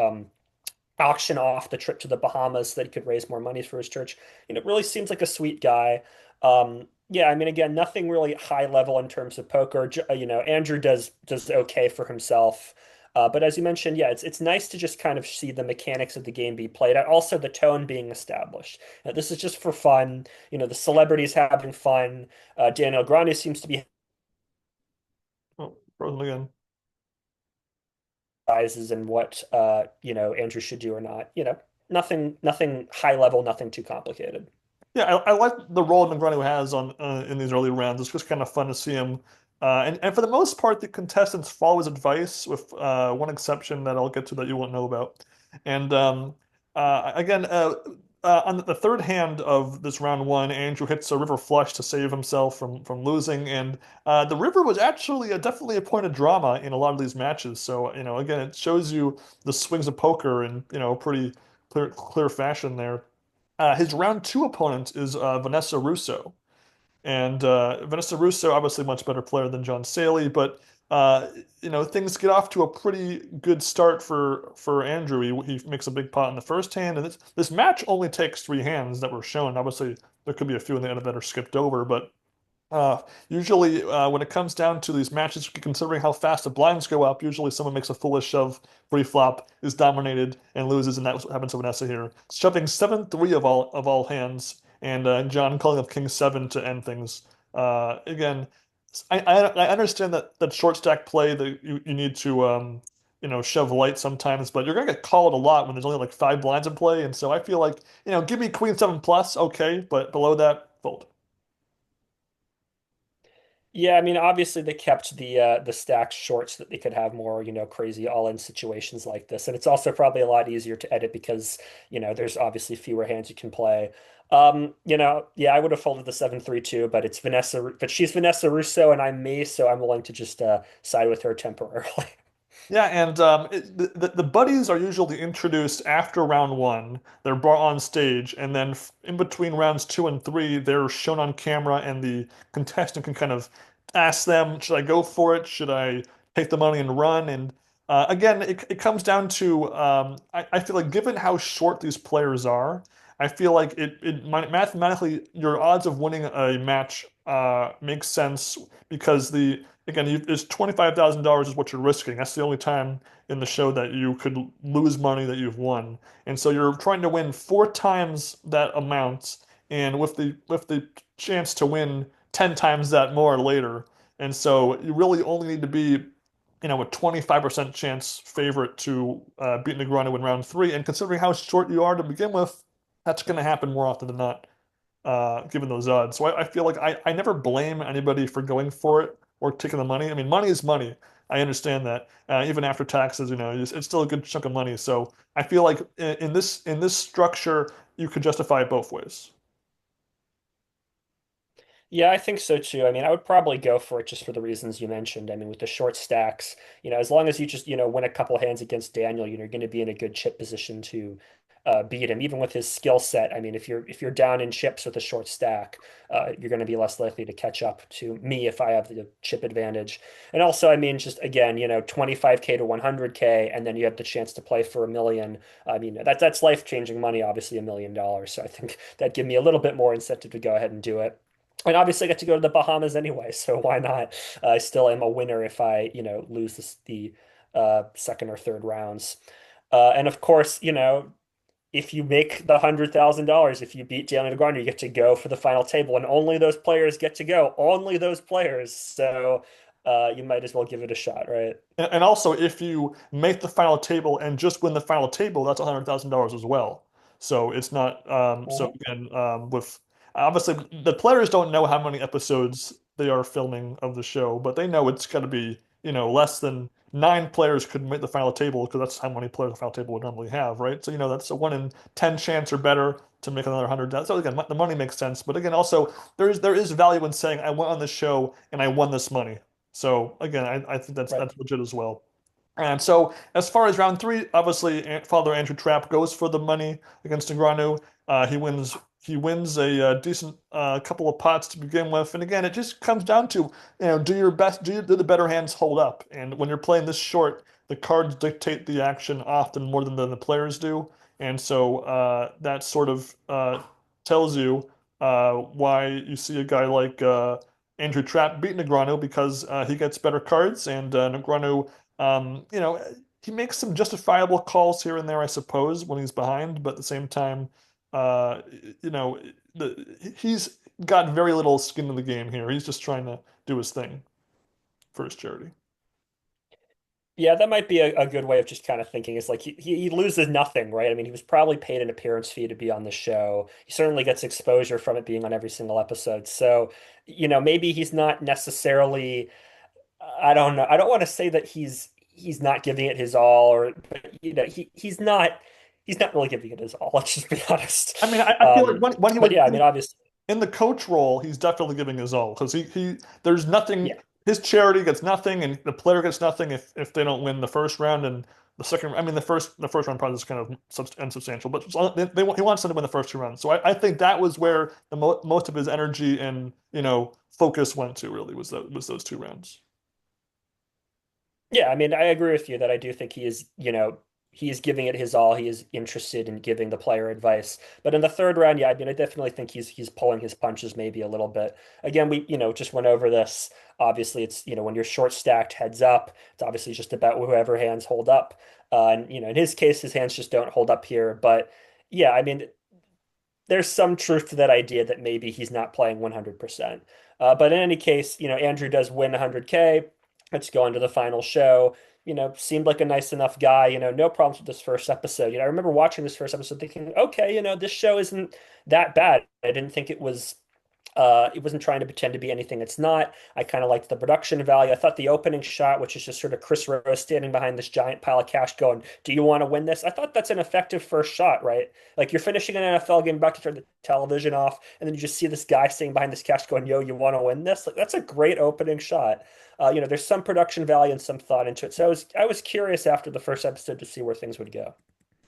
auction off the trip to the Bahamas so that he could raise more money for his church. It really seems like a sweet guy. Yeah, I mean, again, nothing really high level in terms of poker. Andrew does okay for himself. But as you mentioned, yeah, it's nice to just kind of see the mechanics of the game be played out. Also, the tone being established. This is just for fun. The celebrities having fun. Daniel Grande seems to be Oh, frozen again. sizes and what Andrew should do or not. Nothing high level, nothing too complicated. Yeah, I like the role Negreanu has on in these early rounds. It's just kind of fun to see him. And for the most part, the contestants follow his advice, with one exception that I'll get to that you won't know about. And again, on the third hand of this round one, Andrew hits a river flush to save himself from losing. And the river was actually definitely a point of drama in a lot of these matches. So again, it shows you the swings of poker in pretty clear fashion there. His round two opponent is Vanessa Russo. And Vanessa Russo, obviously much better player than John Saley, but things get off to a pretty good start for Andrew. He makes a big pot in the first hand, and this match only takes 3 hands that were shown. Obviously, there could be a few in the end that are skipped over, but usually, when it comes down to these matches, considering how fast the blinds go up, usually someone makes a foolish shove pre-flop, is dominated, and loses, and that's what happens to Vanessa here. Shoving 7-3 of all hands, and John calling up King 7 to end things. Again, I understand that short stack play that you need to shove light sometimes, but you're gonna get called a lot when there's only like 5 blinds in play, and so I feel like give me Queen 7 plus, okay, but below that, fold. Yeah, I mean, obviously they kept the stacks short so that they could have more, crazy all-in situations like this. And it's also probably a lot easier to edit because, there's obviously fewer hands you can play. Yeah, I would have folded the 7-3 too, but she's Vanessa Russo and I'm me, so I'm willing to just side with her temporarily. Yeah, and the buddies are usually introduced after round one. They're brought on stage, and then in between rounds two and three, they're shown on camera, and the contestant can kind of ask them, should I go for it? Should I take the money and run? And again, it comes down to I feel like given how short these players are, I feel like mathematically your odds of winning a match makes sense because there's $25,000 is what you're risking. That's the only time in the show that you could lose money that you've won. And so you're trying to win 4 times that amount and with the chance to win 10 times that more later. And so you really only need to be, a 25% chance favorite to beat Negreanu in round three. And considering how short you are to begin with, that's going to happen more often than not given those odds. So I feel like I never blame anybody for going for it or taking the money. I mean, money is money. I understand that. Even after taxes, it's still a good chunk of money. So I feel like in this structure, you could justify it both ways. Yeah, I think so too. I mean, I would probably go for it just for the reasons you mentioned. I mean, with the short stacks, as long as you just, win a couple hands against Daniel, you're going to be in a good chip position to beat him, even with his skill set. I mean, if you're down in chips with a short stack, you're going to be less likely to catch up to me if I have the chip advantage. And also, I mean, just again, 25K to 100K, and then you have the chance to play for 1 million. I mean, that's life-changing money, obviously $1 million. So I think that give me a little bit more incentive to go ahead and do it. And obviously, I get to go to the Bahamas anyway, so why not? I still am a winner if I, lose the second or third rounds. And of course, if you make the $100,000, if you beat Daniel Negreanu, you get to go for the final table, and only those players get to go. Only those players. So you might as well give it a shot, right? And also, if you make the final table and just win the final table, that's $100,000 as well. So it's not. So Mhm. again, with obviously the players don't know how many episodes they are filming of the show, but they know it's got to be less than 9 players could make the final table because that's how many players the final table would normally have, right? So that's a 1 in 10 chance or better to make another 100. So again, the money makes sense, but again, also there is value in saying I went on the show and I won this money. So again, I think that's Right. that's legit as well. And so as far as round three, obviously Father Andrew Trapp goes for the money against Negreanu. He wins a decent couple of pots to begin with. And again, it just comes down to, do your best, do the better hands hold up? And when you're playing this short, the cards dictate the action often more than the players do. And so that sort of tells you why you see a guy like Andrew Trapp beat Negreanu because he gets better cards and Negreanu he makes some justifiable calls here and there, I suppose, when he's behind, but at the same time, uh, you know, he's got very little skin in the game here. He's just trying to do his thing for his charity. Yeah, that might be a good way of just kind of thinking. Is like he loses nothing, right? I mean, he was probably paid an appearance fee to be on the show. He certainly gets exposure from it being on every single episode. So, maybe he's not necessarily, I don't know. I don't want to say that he's not giving it his all, or but he's not really giving it his all. Let's just be honest. I mean, I feel like when he But was yeah, I mean, obviously, in the coach role, he's definitely giving his all because there's nothing. yeah. His charity gets nothing, and the player gets nothing if they don't win the first round and the second. I mean, the first round probably is kind of insubstantial, but he wants them to win the first 2 rounds. So I think that was where the most of his energy and focus went to really was those 2 rounds. Yeah, I mean, I agree with you that I do think he is giving it his all. He is interested in giving the player advice. But in the third round, yeah, I mean, I definitely think he's pulling his punches maybe a little bit. Again, we, just went over this. Obviously, it's, when you're short stacked heads up, it's obviously just about whoever hands hold up. And, in his case, his hands just don't hold up here. But yeah, I mean, there's some truth to that idea that maybe he's not playing 100%. But in any case, Andrew does win 100K. Let's go on to the final show. Seemed like a nice enough guy. No problems with this first episode. I remember watching this first episode thinking, okay, this show isn't that bad. I didn't think it wasn't trying to pretend to be anything it's not. I kind of liked the production value. I thought the opening shot, which is just sort of Chris Rose standing behind this giant pile of cash going, "Do you want to win this?" I thought that's an effective first shot, right? Like you're finishing an NFL game, about to turn the television off, and then you just see this guy sitting behind this cash going, "Yo, you want to win this?" Like that's a great opening shot. There's some production value and some thought into it. So I was curious after the first episode to see where things would go.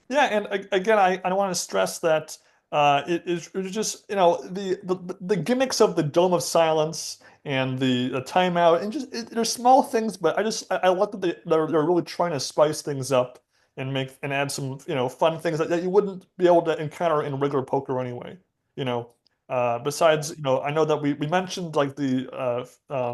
Yeah, and again, I want to stress that it was just the gimmicks of the Dome of Silence and the timeout and just they're small things, but I like that they're really trying to spice things up and make and add some fun things that you wouldn't be able to encounter in regular poker anyway. You know, besides I know that we mentioned like the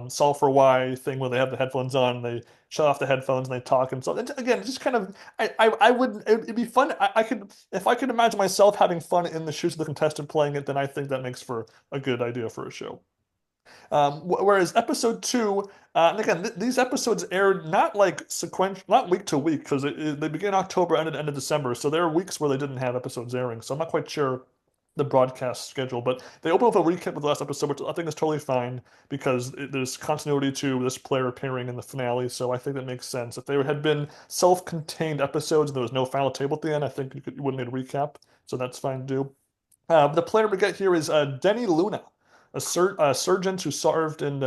solve for why thing where they have the headphones on, they shut off the headphones and they talk and so again, just kind of I would it'd be fun. I could if I could imagine myself having fun in the shoes of the contestant playing it, then I think that makes for a good idea for a show. Whereas episode two, and again, these episodes aired not like sequential, not week to week, because they begin October, ended end of December. So there are weeks where they didn't have episodes airing. So I'm not quite sure the broadcast schedule, but they open with a recap of the last episode, which I think is totally fine because there's continuity to this player appearing in the finale. So I think that makes sense. If they had been self-contained episodes and there was no final table at the end, I think you wouldn't need a recap. So that's fine to do. The player we get here is Denny Luna, a surgeon who served in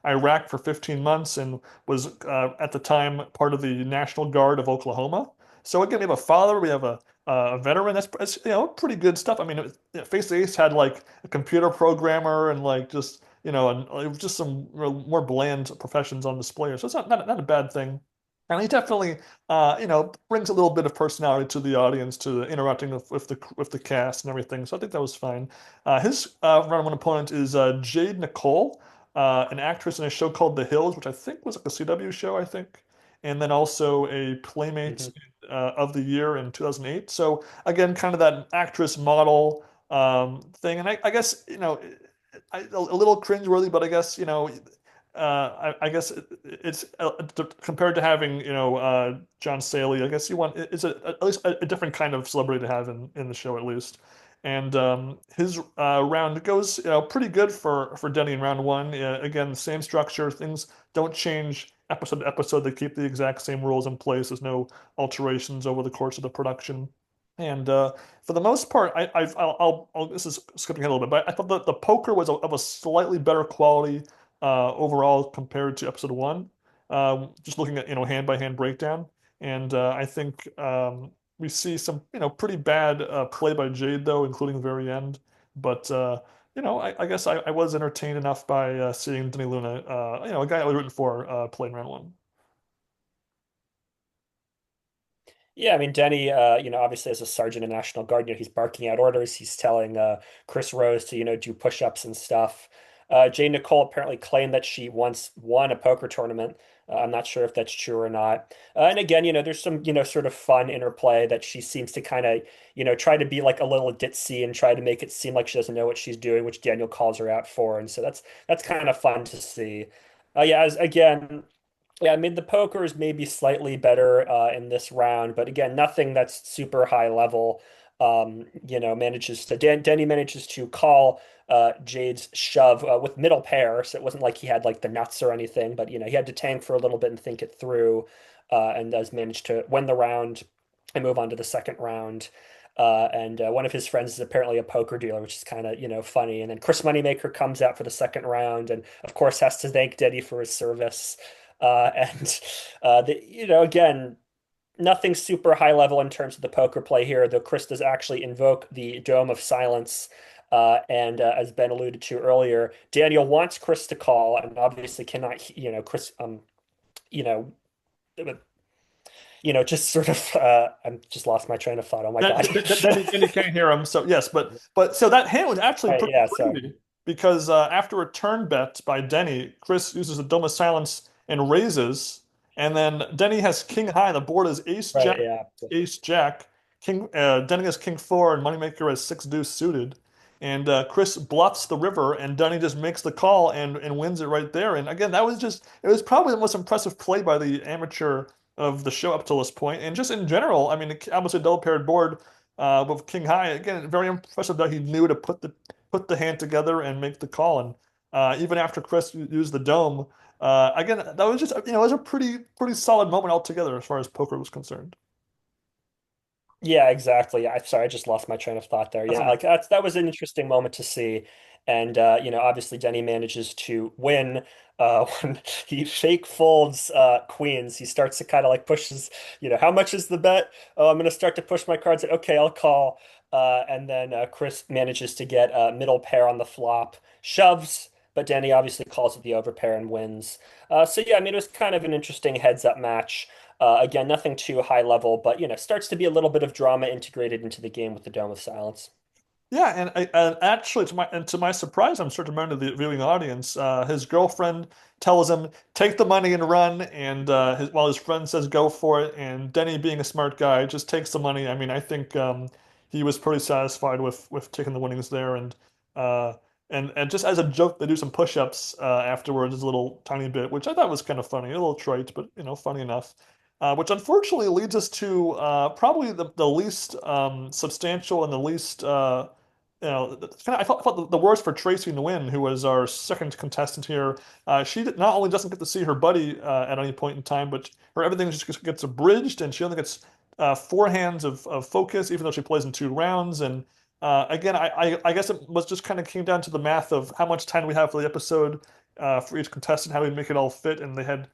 Iraq for 15 months and was at the time part of the National Guard of Oklahoma. So again, we have a father, we have a a veteran. That's pretty good stuff. I mean, Face the Ace had like a computer programmer and like just and it was just some more bland professions on display. So it's not a bad thing. And he definitely brings a little bit of personality to the audience, to interacting with the cast and everything. So I think that was fine. His round one opponent is Jade Nicole, an actress in a show called The Hills, which I think was like a CW show, I think, and then also a Playmate Mhm. of the Year in 2008. So again, kind of that actress model thing, and I guess a little cringeworthy, but I guess I guess it's compared to having John Saley. I guess you want it's at least a different kind of celebrity to have in the show at least. And his round goes pretty good for Denny in round one. Again, same structure. Things don't change episode to episode. They keep the exact same rules in place. There's no alterations over the course of the production. And for the most part, this is skipping ahead a little bit, but I thought that the poker was of a slightly better quality overall compared to episode one. Just looking at hand by hand breakdown, and I think we see some pretty bad play by Jade though, including the very end. But I guess I was entertained enough by seeing Denny Luna, a guy I was rooting for, play in round one. Yeah, I mean, Denny, obviously as a sergeant in National Guard, he's barking out orders. He's telling Chris Rose to, do push-ups and stuff. Jane Nicole apparently claimed that she once won a poker tournament. I'm not sure if that's true or not. And again, there's some, sort of fun interplay that she seems to kind of, try to be like a little ditzy and try to make it seem like she doesn't know what she's doing, which Daniel calls her out for. And so that's kind of fun to see. Yeah, again. Yeah, I mean the poker is maybe slightly better in this round, but again, nothing that's super high level. Denny manages to call Jade's shove with middle pair, so it wasn't like he had like the nuts or anything, but he had to tank for a little bit and think it through, and does manage to win the round and move on to the second round. And one of his friends is apparently a poker dealer, which is kind of funny. And then Chris Moneymaker comes out for the second round, and of course has to thank Denny for his service. And again, nothing super high level in terms of the poker play here, though Chris does actually invoke the Dome of Silence. And as Ben alluded to earlier, Daniel wants Chris to call, and obviously cannot, Chris, you know, just sort of, I'm just lost my train of thought. Oh my Then, God. then you can't hear him. So yes, but so that hand was actually Right, pretty yeah, sorry. crazy because after a turn bet by Denny, Chris uses the Dome of Silence and raises, and then Denny has King High. The board is Ace Right, Jack, yeah. Ace Jack. King Denny has King Four, and Moneymaker has Six Deuce suited. And Chris bluffs the river, and Denny just makes the call and wins it right there. And again, it was probably the most impressive play by the amateur of the show up to this point. And just in general, I mean, obviously a double paired board with King High. Again, very impressive that he knew to put the hand together and make the call. And even after Chris used the dome, again, that was just it was a pretty solid moment altogether as far as poker was concerned. Yeah, exactly. I'm sorry, I just lost my train of thought there. That's Yeah, okay. like that was an interesting moment to see. And obviously Denny manages to win when he fake folds queens. He starts to kind of like pushes, how much is the bet? Oh, I'm gonna start to push my cards. Okay, I'll call. And then Chris manages to get middle pair on the flop, shoves, but Denny obviously calls it the overpair and wins. So yeah, I mean it was kind of an interesting heads up match. Again, nothing too high level, but starts to be a little bit of drama integrated into the game with the Dome of Silence. Yeah, and actually, to my surprise, I'm starting to remember the viewing audience. His girlfriend tells him take the money and run, and while his friend says go for it, and Denny, being a smart guy, just takes the money. I mean, I think he was pretty satisfied with taking the winnings there, uh, and just as a joke, they do some push-ups afterwards, a little tiny bit, which I thought was kind of funny, a little trite, but funny enough. Which unfortunately leads us to probably the least substantial and the least it's kind of, I felt the worst for Tracy Nguyen, who was our second contestant here. Not only doesn't get to see her buddy at any point in time, but her everything just gets abridged, and she only gets four hands of focus, even though she plays in two rounds. And again, I guess it was just kind of came down to the math of how much time we have for the episode for each contestant, how we make it all fit, and they had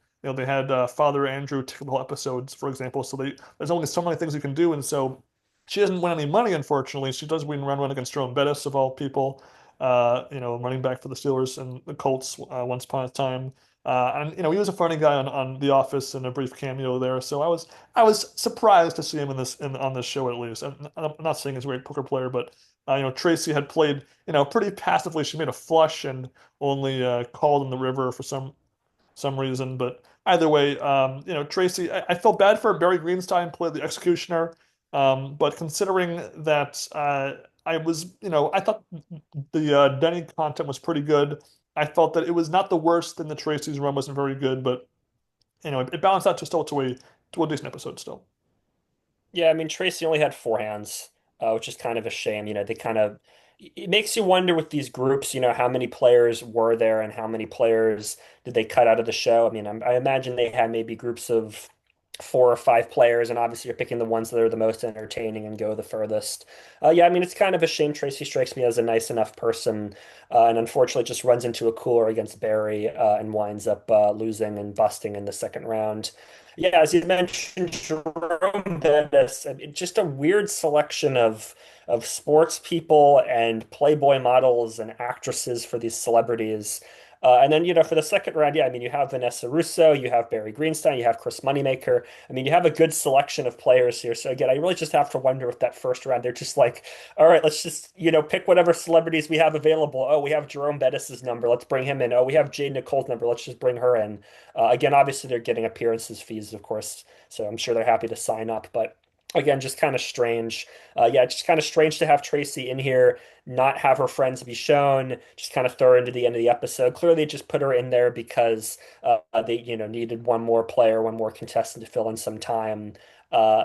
Father Andrew take the whole episodes, for example. So there's only so many things you can do, and so. She doesn't win any money, unfortunately. She does win round one against Jerome Bettis, of all people, running back for the Steelers and the Colts once upon a time. And he was a funny guy on The Office in a brief cameo there. So I was surprised to see him on this show at least. And I'm not saying he's a great poker player, but Tracy had played pretty passively. She made a flush and only called in the river for some reason. But either way, Tracy, I felt bad for her. Barry Greenstein played the executioner. But considering that I thought the Denny content was pretty good. I felt that it was not the worst, and the Tracy's run wasn't very good, but it balanced out to a decent episode still. Yeah, I mean Tracy only had four hands, which is kind of a shame. They kind of it makes you wonder with these groups, how many players were there and how many players did they cut out of the show. I mean, I imagine they had maybe groups of four or five players, and obviously you're picking the ones that are the most entertaining and go the furthest. Yeah, I mean, it's kind of a shame. Tracy strikes me as a nice enough person, and unfortunately just runs into a cooler against Barry, and winds up losing and busting in the second round. Yeah, as you mentioned, Jerome Bettis, I mean, just a weird selection of sports people and Playboy models and actresses for these celebrities. And then, for the second round, yeah, I mean, you have Vanessa Russo, you have Barry Greenstein, you have Chris Moneymaker. I mean, you have a good selection of players here. So again, I really just have to wonder with that first round, they're just like, all right, let's just, pick whatever celebrities we have available. Oh, we have Jerome Bettis's number. Let's bring him in. Oh, we have Jade Nicole's number. Let's just bring her in. Again, obviously they're getting appearances fees, of course. So I'm sure they're happy to sign up, but again, just kind of strange. Yeah, just kind of strange to have Tracy in here, not have her friends be shown, just kind of throw her into the end of the episode. Clearly, just put her in there because they, needed one more player, one more contestant to fill in some time. Uh,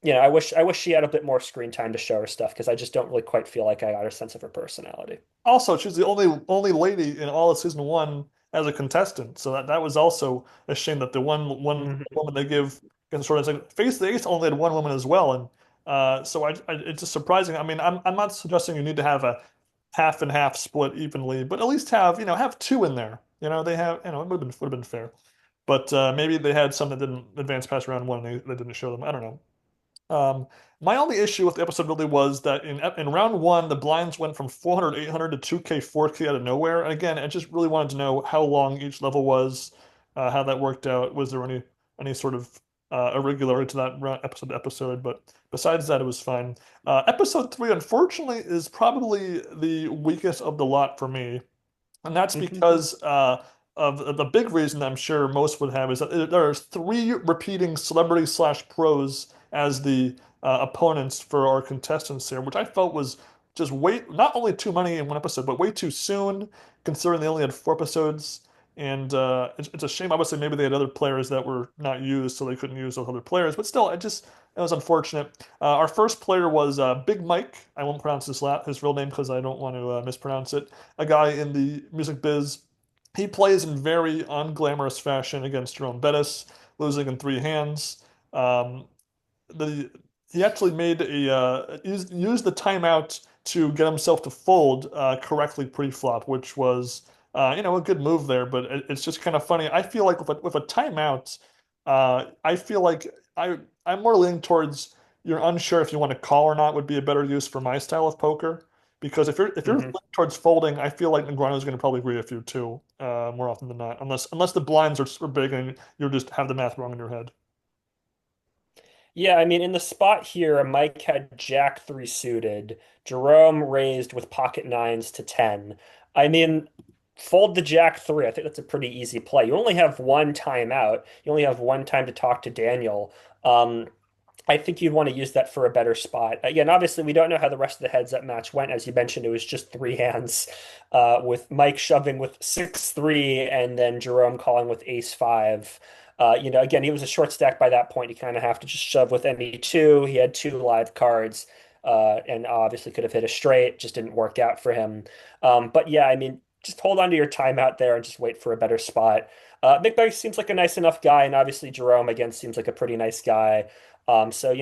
I wish she had a bit more screen time to show her stuff because I just don't really quite feel like I got her sense of her personality. Also, she's the only lady in all of season one as a contestant. So that was also a shame that the one Mhm. woman they give sort of like Face the Ace only had one woman as well, and it's just surprising. I mean, I'm not suggesting you need to have a half and half split evenly, but at least have two in there. They have it would have been fair, but maybe they had some that didn't advance past round one and they didn't show them. I don't know. My only issue with the episode really was that in round one, the blinds went from 400, 800 to 2K, 4K out of nowhere. And again, I just really wanted to know how long each level was, how that worked out. Was there any sort of irregularity to that episode to episode? But besides that, it was fine. Episode three, unfortunately, is probably the weakest of the lot for me. And that's Mhm. because of the big reason I'm sure most would have is that there's three repeating celebrity slash pros as the opponents for our contestants here, which I felt was just not only too many in one episode, but way too soon, considering they only had four episodes. And it's a shame. Obviously, maybe they had other players that were not used, so they couldn't use those other players. But still, it was unfortunate. Our first player was Big Mike. I won't pronounce his real name because I don't want to mispronounce it. A guy in the music biz. He plays in very unglamorous fashion against Jerome Bettis, losing in three hands. Um, the he actually made used the timeout to get himself to fold correctly pre-flop, which was a good move there. But it's just kind of funny. I feel like with a timeout, I feel like I'm more leaning towards you're unsure if you want to call or not would be a better use for my style of poker. Because if you're leaning Mhm. towards folding, I feel like Negreanu is going to probably agree with you too, more often than not, unless the blinds are big and you just have the math wrong in your head. Yeah, I mean, in the spot here, Mike had Jack three suited, Jerome raised with pocket nines to 10. I mean, fold the Jack three. I think that's a pretty easy play. You only have one timeout. You only have one time to talk to Daniel. Um, I think you'd want to use that for a better spot. Again, obviously, we don't know how the rest of the heads up match went. As you mentioned, it was just three hands, with Mike shoving with 6-3 and then Jerome calling with ace 5. Again, he was a short stack by that point. You kind of have to just shove with any two. He had two live cards, and obviously could have hit a straight, just didn't work out for him. But yeah, I mean, just hold on to your timeout there and just wait for a better spot. McBeth seems like a nice enough guy, and obviously Jerome again seems like a pretty nice guy. So,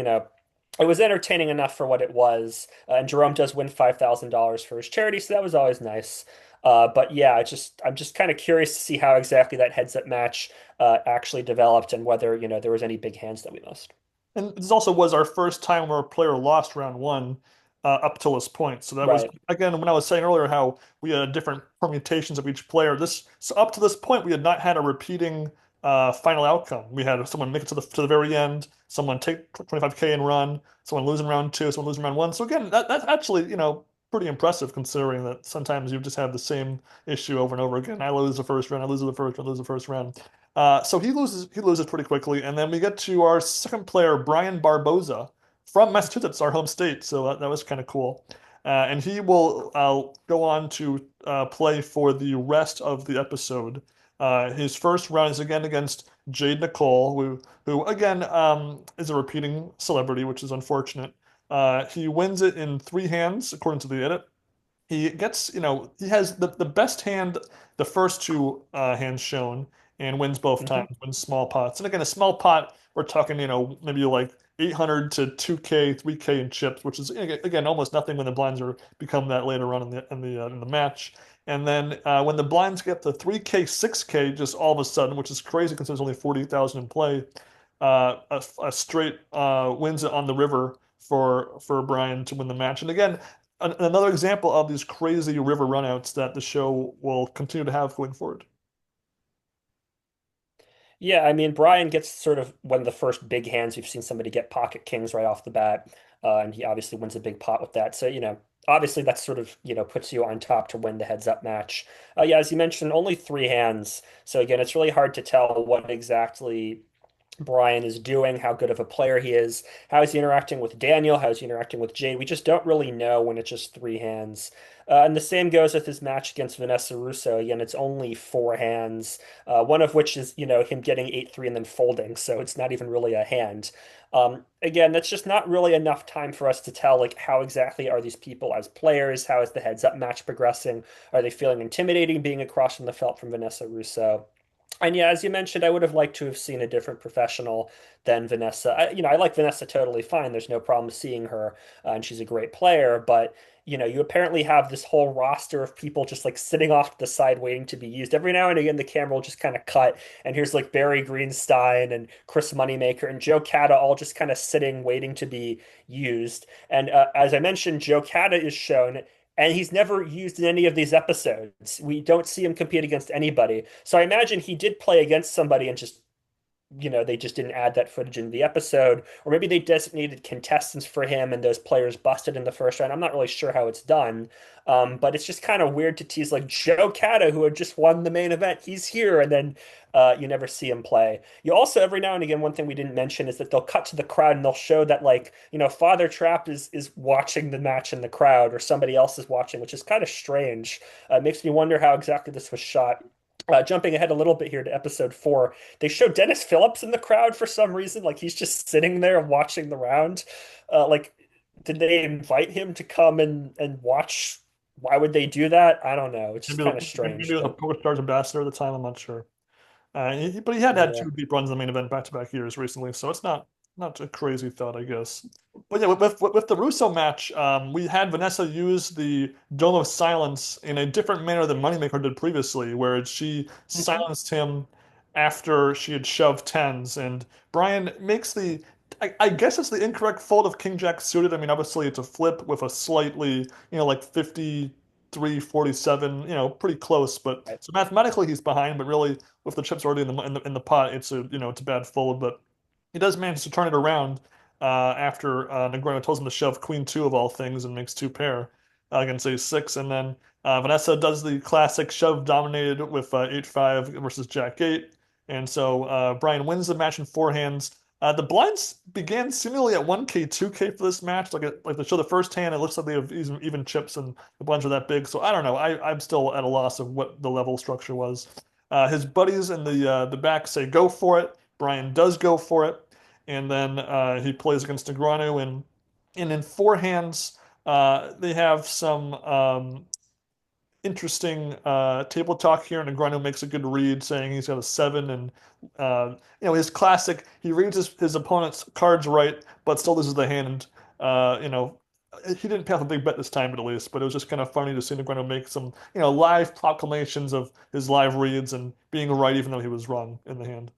it was entertaining enough for what it was. And Jerome does win $5,000 for his charity, so that was always nice. But yeah, I'm just kind of curious to see how exactly that heads up match actually developed and whether, there was any big hands that we missed. And this also was our first time where a player lost round one up till this point. So that was, Right. again, when I was saying earlier how we had different permutations of each player. So up to this point, we had not had a repeating final outcome. We had someone make it to the very end, someone take 25K and run, someone lose in round two, someone lose in round one. So again, that's actually, pretty impressive considering that sometimes you just have the same issue over and over again. I lose the first round, I lose the first round, I lose the first round. So he loses pretty quickly, and then we get to our second player, Brian Barboza from Massachusetts, our home state. So that was kind of cool. And he will go on to play for the rest of the episode. His first round is again against Jade Nicole, who again is a repeating celebrity, which is unfortunate. He wins it in three hands, according to the edit. He gets, he has the best hand, the first two hands shown, and wins both Hmm. times, wins small pots. And again, a small pot, we're talking, maybe like 800 to 2K, 3K in chips, which is again almost nothing when the blinds are become that later on in the match. And then when the blinds get to 3K, 6K, just all of a sudden, which is crazy because there's only 40,000 in play, a straight wins it on the river for Brian to win the match. And again, another example of these crazy river runouts that the show will continue to have going forward. Yeah, I mean, Brian gets sort of one of the first big hands we've seen somebody get pocket kings right off the bat, and he obviously wins a big pot with that. So, obviously that's sort of, puts you on top to win the heads up match. Yeah, as you mentioned, only three hands. So again, it's really hard to tell what exactly Brian is doing, how good of a player he is, how is he interacting with Daniel, how is he interacting with Jade. We just don't really know when it's just three hands. And the same goes with his match against Vanessa Russo. Again, it's only four hands, one of which is, him getting 8-3 and then folding. So it's not even really a hand. Again, that's just not really enough time for us to tell, like, how exactly are these people as players? How is the heads up match progressing? Are they feeling intimidating being across from the felt from Vanessa Russo? And yeah, as you mentioned, I would have liked to have seen a different professional than Vanessa. I like Vanessa totally fine. There's no problem seeing her, and she's a great player. But you apparently have this whole roster of people just like sitting off to the side waiting to be used. Every now and again, the camera will just kind of cut, and here's like Barry Greenstein and Chris Moneymaker and Joe Cata all just kind of sitting waiting to be used. And as I mentioned, Joe Cata is shown. And he's never used in any of these episodes. We don't see him compete against anybody. So I imagine he did play against somebody and just they just didn't add that footage into the episode, or maybe they designated contestants for him and those players busted in the first round. I'm not really sure how it's done, but it's just kind of weird to tease like Joe Cata, who had just won the main event, he's here, and then you never see him play. You also every now and again, one thing we didn't mention is that they'll cut to the crowd and they'll show that like Father Trap is watching the match in the crowd, or somebody else is watching, which is kind of strange. It makes me wonder how exactly this was shot. Jumping ahead a little bit here to episode 4, they show Dennis Phillips in the crowd for some reason. Like he's just sitting there watching the round. Like, did they invite him to come and watch? Why would they do that? I don't know. It's just Maybe kind of maybe strange, the but Poker Stars ambassador at the time. I'm not sure. But he had had yeah. two deep runs in the main event back-to-back years recently, so it's not a crazy thought, I guess. But yeah, with the Russo match, we had Vanessa use the Dome of Silence in a different manner than Moneymaker did previously, where she Mhm. silenced him after she had shoved tens, and Brian makes I guess it's the incorrect fold of King Jack suited. I mean, obviously it's a flip with a slightly, like 53-47, pretty close, but Right. so mathematically he's behind, but really with the chips already in the pot, it's a bad fold, but he does manage to turn it around after Negreanu tells him to shove Queen two of all things and makes two pair against Ace 6, and then Vanessa does the classic shove dominated with 8-5 versus Jack 8, and so Brian wins the match in four hands. The blinds began seemingly at 1K, 2K for this match. Like they show the first hand, it looks like they have even chips and the blinds are that big. So I don't know. I'm still at a loss of what the level structure was. His buddies in the back say go for it. Brian does go for it, and then he plays against Negreanu, and in four hands they have some interesting table talk here. Negreanu makes a good read, saying he's got a seven, and his classic. He reads his opponent's cards right, but still loses the hand. He didn't pay off a big bet this time, at least, but it was just kind of funny to see Negreanu make some, live proclamations of his live reads and being right, even though he was wrong in the hand.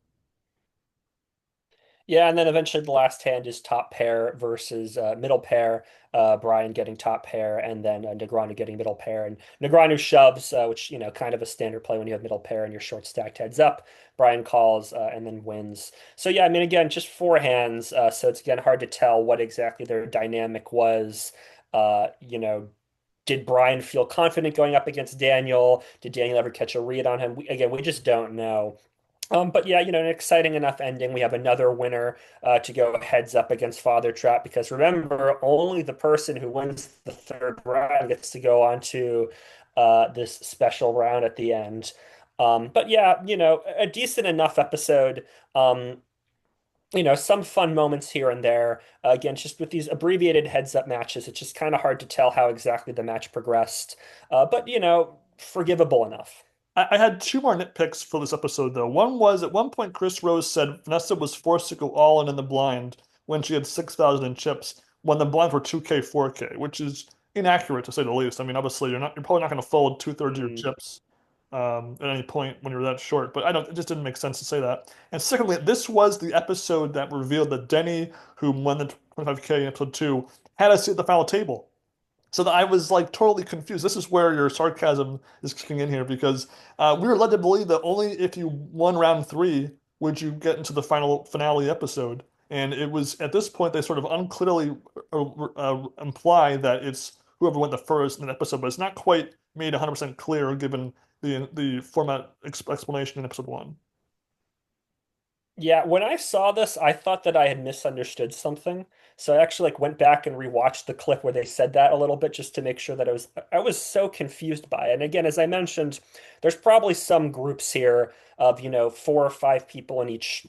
Yeah, and then eventually the last hand is top pair versus middle pair. Brian getting top pair, and then Negreanu getting middle pair. And Negreanu shoves, which kind of a standard play when you have middle pair and your short stacked heads up. Brian calls and then wins. So yeah, I mean, again, just four hands. So it's again hard to tell what exactly their dynamic was. Uh, you know, did Brian feel confident going up against Daniel? Did Daniel ever catch a read on him? Again, we just don't know. But yeah, an exciting enough ending. We have another winner to go heads up against Father Trap because remember, only the person who wins the third round gets to go on to this special round at the end. But yeah, a decent enough episode. Some fun moments here and there. Again, just with these abbreviated heads up matches, it's just kind of hard to tell how exactly the match progressed. But forgivable enough. I had two more nitpicks for this episode, though. One was at one point, Chris Rose said Vanessa was forced to go all in the blind when she had 6,000 in chips when the blinds were 2K, 4K, which is inaccurate to say the least. I mean, obviously, you're probably not going to fold two-thirds of your Mm. chips at any point when you're that short, but it just didn't make sense to say that. And secondly, this was the episode that revealed that Denny, who won the 25K in episode two, had a seat at the final table. So that I was like totally confused. This is where your sarcasm is kicking in here because we were led to believe that only if you won round three would you get into the final finale episode. And it was at this point they sort of unclearly imply that it's whoever went the first in an episode, but it's not quite made 100% clear given the format explanation in episode one. Yeah, when I saw this, I thought that I had misunderstood something. So I actually went back and rewatched the clip where they said that a little bit just to make sure that I was so confused by it. And again, as I mentioned, there's probably some groups here of, four or five people in each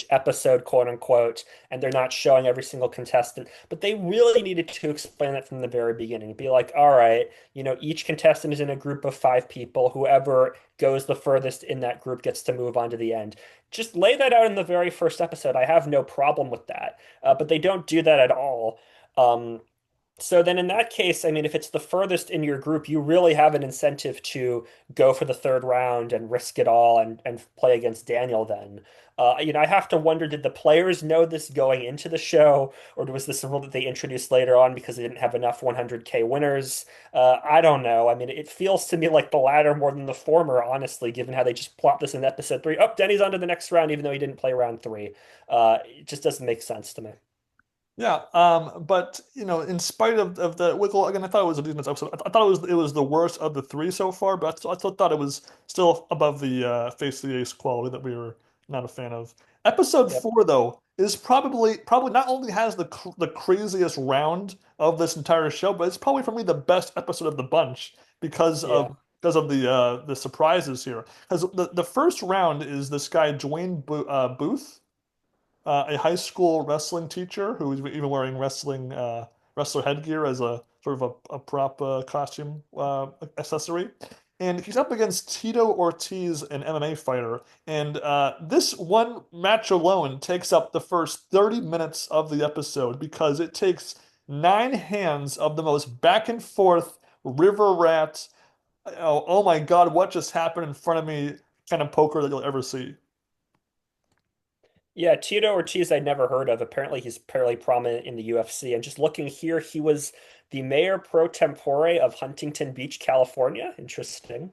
episode, quote unquote, and they're not showing every single contestant. But they really needed to explain that from the very beginning. Be like, all right, each contestant is in a group of five people. Whoever goes the furthest in that group gets to move on to the end. Just lay that out in the very first episode. I have no problem with that. But they don't do that at all. Um, so then in that case, I mean, if it's the furthest in your group, you really have an incentive to go for the third round and risk it all and play against Daniel then. I have to wonder, did the players know this going into the show, or was this a rule that they introduced later on because they didn't have enough 100K winners? I don't know. I mean, it feels to me like the latter more than the former, honestly, given how they just plopped this in episode three. Oh, Denny's on to the next round, even though he didn't play round three. It just doesn't make sense to me. Yeah, but in spite of the wiggle, again, I thought it was a decent episode. I thought it was the worst of the three so far, but I still thought it was still above the Face of the Ace quality that we were not a fan of. Episode Yep. four, though, is probably not only has the craziest round of this entire show, but it's probably for me the best episode of the bunch because Yeah. of the surprises here. Because the first round is this guy Dwayne Booth, a high school wrestling teacher who is even wearing wrestler headgear as a sort of a prop costume accessory. And he's up against Tito Ortiz, an MMA fighter. And this one match alone takes up the first 30 minutes of the episode because it takes nine hands of the most back and forth river rat. Oh my God, what just happened in front of me kind of poker that you'll ever see. Yeah, Tito Ortiz I'd never heard of. Apparently he's fairly prominent in the UFC. And just looking here, he was the mayor pro tempore of Huntington Beach, California. Interesting.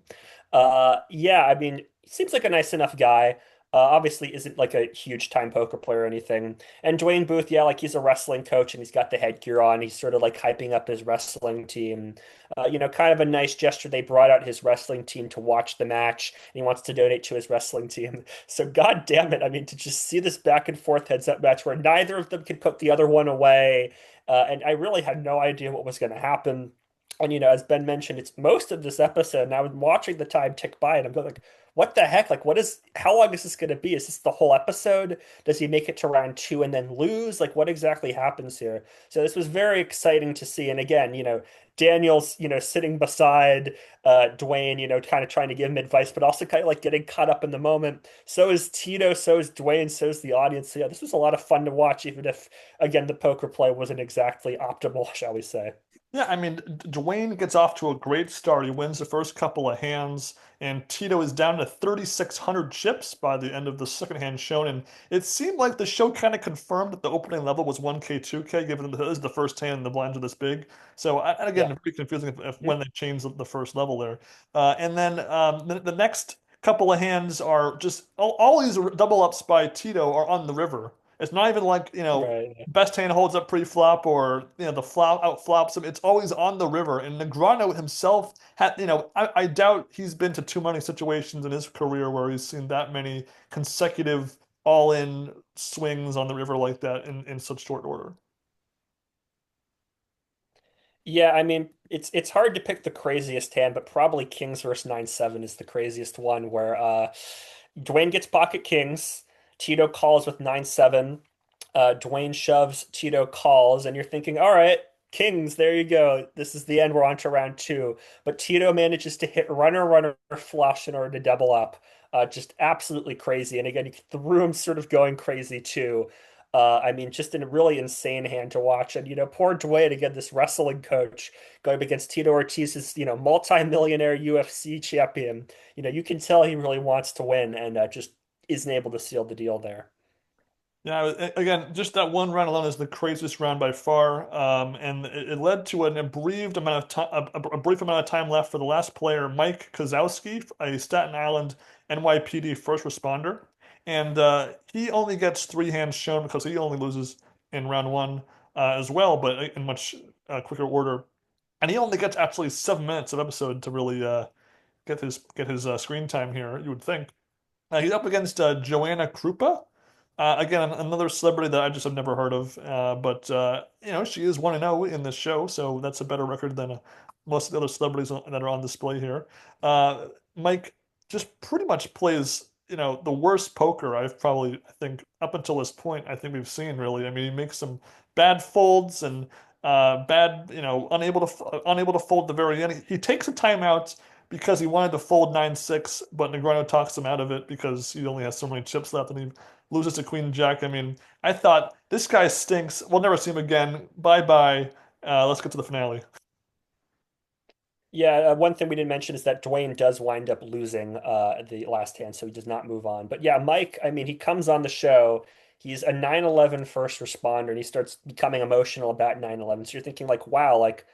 Yeah, I mean, he seems like a nice enough guy. Obviously isn't like a huge time poker player or anything. And Dwayne Booth, yeah, like he's a wrestling coach and he's got the headgear on. He's sort of like hyping up his wrestling team. Kind of a nice gesture. They brought out his wrestling team to watch the match, and he wants to donate to his wrestling team. So, god damn it. I mean, to just see this back and forth heads up match where neither of them could put the other one away. And I really had no idea what was going to happen. And as Ben mentioned, it's most of this episode, and I was watching the time tick by, and I'm going like, "What the heck? Like, how long is this going to be? Is this the whole episode? Does he make it to round two and then lose? Like, what exactly happens here?" So this was very exciting to see. And again, Daniel's, sitting beside Dwayne, kind of trying to give him advice, but also kind of like getting caught up in the moment. So is Tito, so is Dwayne, so is the audience. So yeah, this was a lot of fun to watch, even if, again, the poker play wasn't exactly optimal, shall we say. Yeah, I mean, Dwayne gets off to a great start. He wins the first couple of hands, and Tito is down to 3,600 chips by the end of the second hand shown. And it seemed like the show kind of confirmed that the opening level was 1K, 2K, given that this is the first hand and the blinds are this big. So, and again, Yeah. pretty confusing if Mhm. when they changed the first level there. And then the next couple of hands are just all these double ups by Tito are on the river. It's not even like, Right. best hand holds up pre-flop or the flop out flops him. It's always on the river. And Negreanu himself had, I doubt he's been to too many situations in his career where he's seen that many consecutive all-in swings on the river like that in such short order. Yeah, I mean, it's hard to pick the craziest hand, but probably Kings versus 9-7 is the craziest one where Dwayne gets pocket kings, Tito calls with 9-7, Dwayne shoves, Tito calls, and you're thinking, all right, kings, there you go. This is the end. We're on to round two. But Tito manages to hit runner, runner, flush in order to double up. Just absolutely crazy. And again, the room's sort of going crazy too. I mean, just a really insane hand to watch. And, poor Dwayne, again, this wrestling coach going up against Tito Ortiz's, multi-millionaire UFC champion. You can tell he really wants to win and just isn't able to seal the deal there. Yeah, again, just that one round alone is the craziest round by far, and it led to an abbreviated amount of time, a brief amount of time left for the last player, Mike Kozowski, a Staten Island NYPD first responder, and he only gets three hands shown because he only loses in round one as well, but in much quicker order, and he only gets actually 7 minutes of episode to really get his screen time here. You would think. He's up against Joanna Krupa. Again, another celebrity that I just have never heard of. But she is 1-0 in this show, so that's a better record than most of the other celebrities that are on display here. Mike just pretty much plays, the worst poker I've probably, I think, up until this point, I think we've seen really. I mean, he makes some bad folds and bad, unable to fold at the very end. He takes a timeout because he wanted to fold 9-6, but Negreanu talks him out of it because he only has so many chips left and he loses to Queen Jack. I mean, I thought this guy stinks. We'll never see him again. Bye bye. Let's get to the finale. Yeah, one thing we didn't mention is that Dwayne does wind up losing the last hand, so he does not move on. But yeah, Mike, I mean, he comes on the show. He's a 9/11 first responder, and he starts becoming emotional about 9/11. So you're thinking like, wow, like,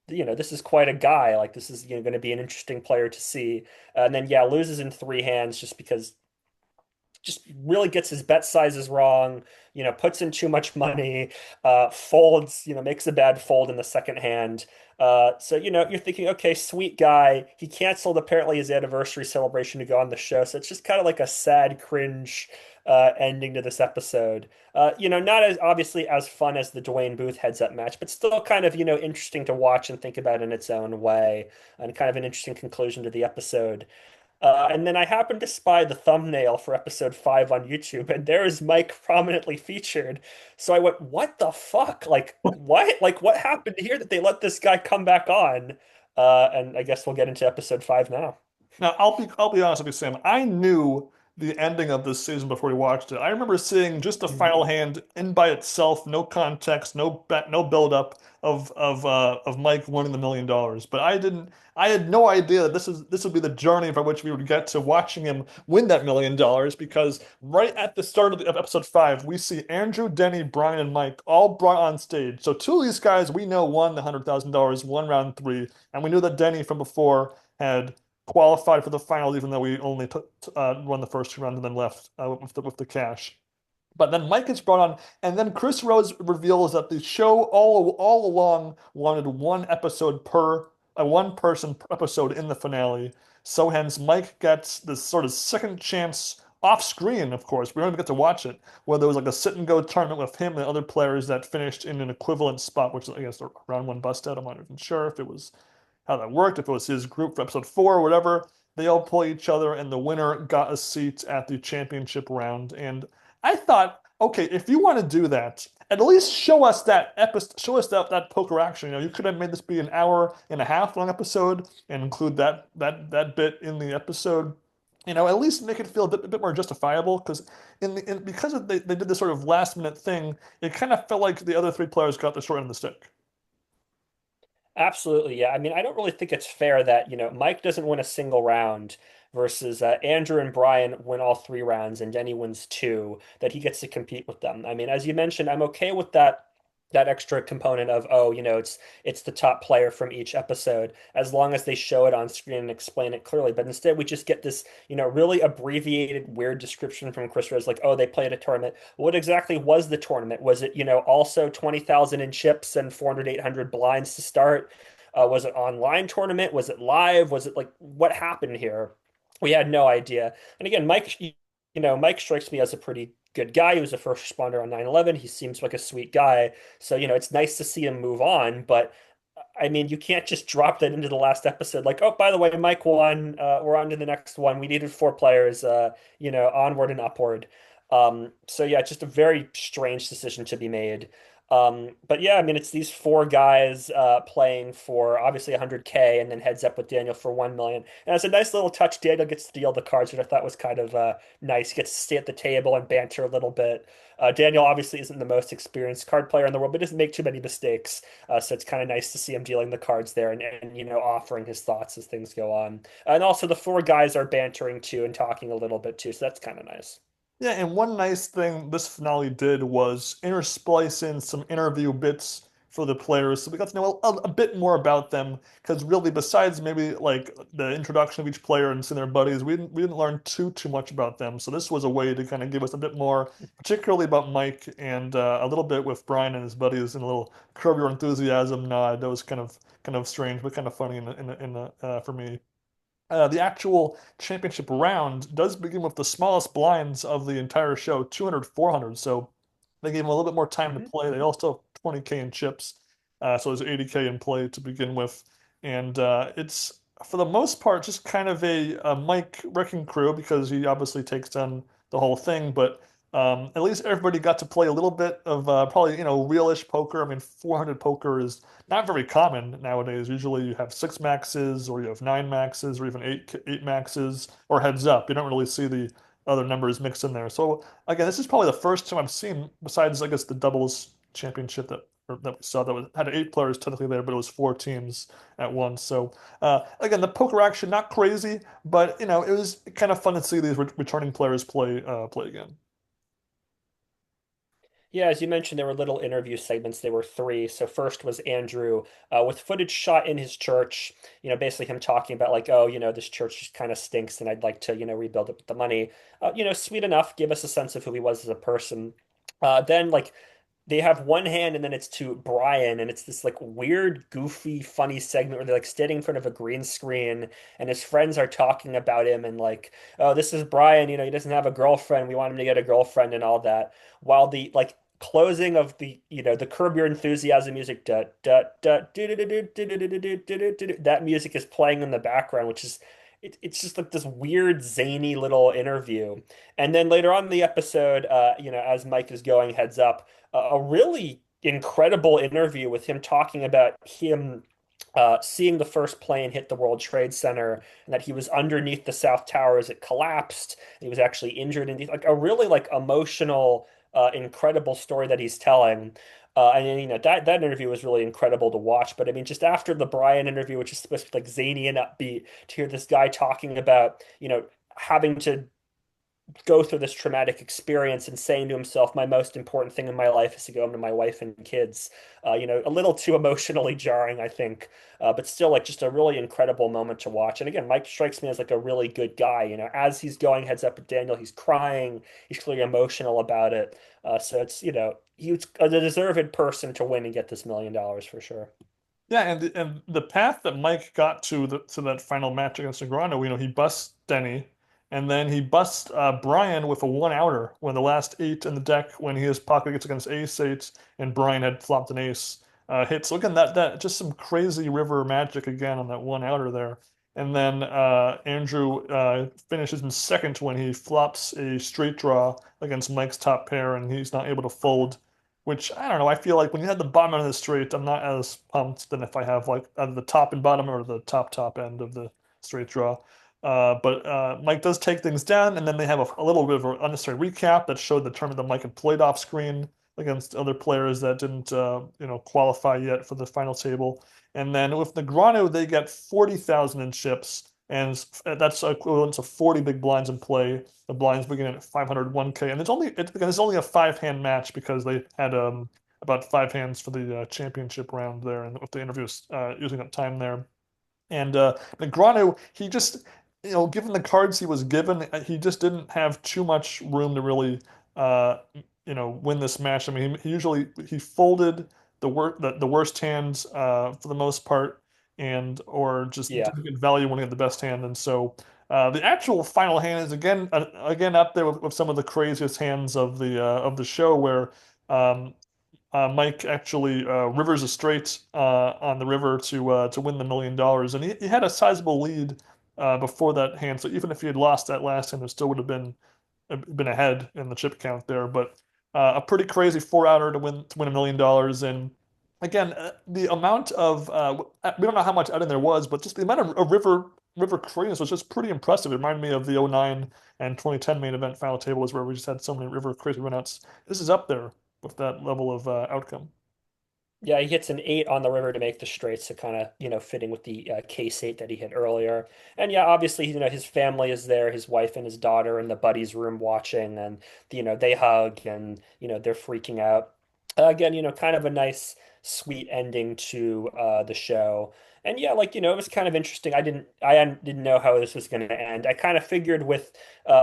this is quite a guy. Like, this is, going to be an interesting player to see. And then yeah, loses in three hands just because just really gets his bet sizes wrong, puts in too much money, folds, makes a bad fold in the second hand. So, you're thinking, okay, sweet guy. He canceled apparently his anniversary celebration to go on the show. So it's just kind of like a sad, cringe ending to this episode. Not as obviously as fun as the Dwayne Booth heads up match, but still kind of, interesting to watch and think about in its own way, and kind of an interesting conclusion to the episode. And then I happened to spy the thumbnail for episode 5 on YouTube, and there is Mike prominently featured. So I went, what the fuck? Like, what? Like, what happened here that they let this guy come back on? And I guess we'll get into episode 5 now. Now, I'll be honest with you, Sam. I knew the ending of this season before we watched it. I remember seeing just the final Mhm. hand in by itself, no context, no build up of Mike winning the $1 million. But I didn't. I had no idea that this would be the journey by which we would get to watching him win that $1 million. Because right at the start of episode 5, we see Andrew, Denny, Brian, and Mike all brought on stage. So two of these guys we know won the $100,000, won round three, and we knew that Denny from before had qualified for the finals, even though we only won the first two rounds and then left with the cash. But then Mike gets brought on, and then Chris Rose reveals that the show all along wanted one episode per a one person per episode in the finale. So hence Mike gets this sort of second chance off screen, of course. We don't even get to watch it, where there was like a sit and go tournament with him and other players that finished in an equivalent spot, which I guess round one bust out. I'm not even sure if it was how that worked, if it was his group for episode 4 or whatever. They all play each other, and the winner got a seat at the championship round. And I thought, okay, if you want to do that, at least show us that episode, show us that poker action. You could have made this be an hour and a half long episode and include that bit in the episode. At least make it feel a bit more justifiable because because they did this sort of last minute thing, it kind of felt like the other three players got the short end of the stick. Absolutely, yeah. I mean, I don't really think it's fair that, Mike doesn't win a single round versus Andrew and Brian win all three rounds and Denny wins two, that he gets to compete with them. I mean, as you mentioned, I'm okay with that extra component of, oh, it's the top player from each episode, as long as they show it on screen and explain it clearly. But instead we just get this, really abbreviated, weird description from Chris Rose, like, oh, they played a tournament. What exactly was the tournament? Was it, also 20,000 in chips and 400, 800 blinds to start? Was it online tournament? Was it live? Was it like, what happened here? We had no idea. And again, Mike strikes me as a pretty good guy. He was a first responder on 9/11. He seems like a sweet guy. So, it's nice to see him move on, but I mean, you can't just drop that into the last episode like, oh, by the way, Mike won. We're on to the next one. We needed four players, onward and upward. So yeah, just a very strange decision to be made. But yeah, I mean, it's these four guys playing for obviously 100K and then heads up with Daniel for 1 million. And it's a nice little touch. Daniel gets to deal the cards, which I thought was kind of nice. He gets to stay at the table and banter a little bit. Daniel obviously isn't the most experienced card player in the world, but doesn't make too many mistakes. So it's kind of nice to see him dealing the cards there and offering his thoughts as things go on. And also the four guys are bantering too and talking a little bit too, so that's kind of nice. Yeah, and one nice thing this finale did was intersplice in some interview bits for the players, so we got to know a bit more about them. Because really, besides maybe like the introduction of each player and seeing their buddies, we didn't learn too much about them. So this was a way to kind of give us a bit more, particularly about Mike and a little bit with Brian and his buddies, and a little Curb Your Enthusiasm nod. That was kind of strange, but kind of funny for me. The actual championship round does begin with the smallest blinds of the entire show, 200, 400. So they gave them a little bit more time to Mhm. play. They also have 20K in chips. So there's 80K in play to begin with. And it's, for the most part, just kind of a Mike wrecking crew because he obviously takes down the whole thing. But at least everybody got to play a little bit of probably, realish poker. I mean, 400 poker is not very common nowadays. Usually you have six maxes, or you have nine maxes, or even eight maxes, or heads up. You don't really see the other numbers mixed in there. So again, this is probably the first time I've seen, besides I guess the doubles championship that we saw, had eight players technically there, but it was four teams at once. So again, the poker action not crazy, but it was kind of fun to see these returning players play again. Yeah, as you mentioned, there were little interview segments. There were three. So first was Andrew with footage shot in his church, basically him talking about like, oh, this church just kind of stinks and I'd like to, rebuild it with the money. Sweet enough, give us a sense of who he was as a person. Then like they have one hand and then it's to Brian and it's this like weird, goofy, funny segment where they're like standing in front of a green screen and his friends are talking about him and like, oh, this is Brian, he doesn't have a girlfriend. We want him to get a girlfriend and all that. While the like closing of the Curb Your Enthusiasm music, that music is playing in the background, which is it's just like this weird zany little interview. And then later on in the episode, as Mike is going heads up, a really incredible interview with him talking about him seeing the first plane hit the World Trade Center and that he was underneath the South Tower as it collapsed. And he was actually injured and like a really like emotional, incredible story that he's telling. And then, that interview was really incredible to watch. But I mean, just after the Brian interview, which is supposed to be like zany and upbeat, to hear this guy talking about, having to go through this traumatic experience and saying to himself, my most important thing in my life is to go home to my wife and kids. A little too emotionally jarring, I think, but still like just a really incredible moment to watch. And again, Mike strikes me as like a really good guy. As he's going heads up with Daniel, he's crying, he's clearly emotional about it. So it's, he was a deserved person to win and get this $1 million for sure. Yeah, and the path that Mike got to that final match against Negreanu, he busts Denny, and then he busts Brian with a one outer when the last eight in the deck, when his pocket gets against ace eight and Brian had flopped an ace, hits. So again, that just some crazy river magic again on that one outer there. And then Andrew finishes in second when he flops a straight draw against Mike's top pair, and he's not able to fold, which I don't know. I feel like when you had the bottom end of the straight, I'm not as pumped than if I have like either the top and bottom or the top end of the straight draw. But Mike does take things down, and then they have a little bit of an unnecessary recap that showed the tournament that Mike had played off screen against other players that didn't qualify yet for the final table. And then with Negreanu, they get 40,000 in chips, and that's equivalent to 40 big blinds in play. The blinds begin at 501K, and it's only a five-hand match because they had about five hands for the championship round there, and with the interviews using up time there. And Negreanu, he just, given the cards he was given, he just didn't have too much room to really, uh, win this match. I mean, he folded the worst hands for the most part, and or just Yeah. didn't get value when he had the best hand. And so the actual final hand is again up there with some of the craziest hands of the show, where um, Mike actually rivers a straight on the river to win the $1 million, and he had a sizable lead before that hand. So even if he had lost that last hand, there still would have been ahead in the chip count there. But a pretty crazy four-outer to win $1 million. And again, the amount of we don't know how much outing there was, but just the amount of river craziness was just pretty impressive. It reminded me of the '09 and 2010 main event final tables where we just had so many river crazy runouts. This is up there with that level of outcome. Yeah, he hits an 8 on the river to make the straight, so kind of, fitting with the case 8 that he hit earlier. And yeah, obviously, his family is there, his wife and his daughter in the buddy's room watching, and, they hug and, they're freaking out. Again, kind of a nice, sweet ending to the show. And yeah, like, it was kind of interesting. I didn't know how this was going to end. I kind of figured with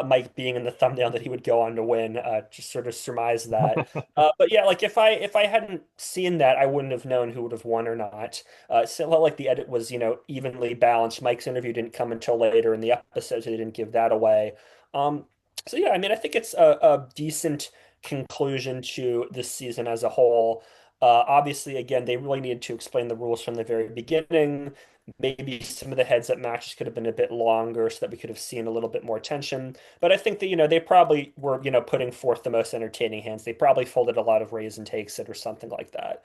Mike being in the thumbnail that he would go on to win, just sort of surmised that. But yeah, like if I hadn't seen that, I wouldn't have known who would have won or not. So it felt like the edit was, evenly balanced. Mike's interview didn't come until later in the episode, so they didn't give that away. Um, so yeah, I mean, I think it's a decent conclusion to this season as a whole. Obviously, again, they really needed to explain the rules from the very beginning. Maybe some of the heads up matches could have been a bit longer so that we could have seen a little bit more tension. But I think that, they probably were, putting forth the most entertaining hands. They probably folded a lot of raise and takes it or something like that.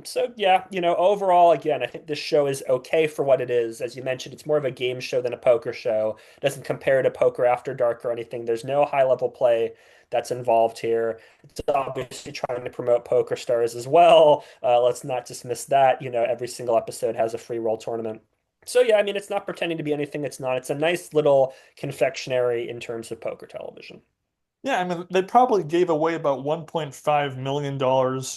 So yeah, overall, again, I think this show is okay for what it is. As you mentioned, it's more of a game show than a poker show. It doesn't compare to Poker After Dark or anything. There's no high level play that's involved here. It's obviously trying to promote Poker Stars as well. Let's not dismiss that. Every single episode has a free roll tournament. So yeah, I mean, it's not pretending to be anything it's not. It's a nice little confectionery in terms of poker television. Yeah, I mean, they probably gave away about $1.5 million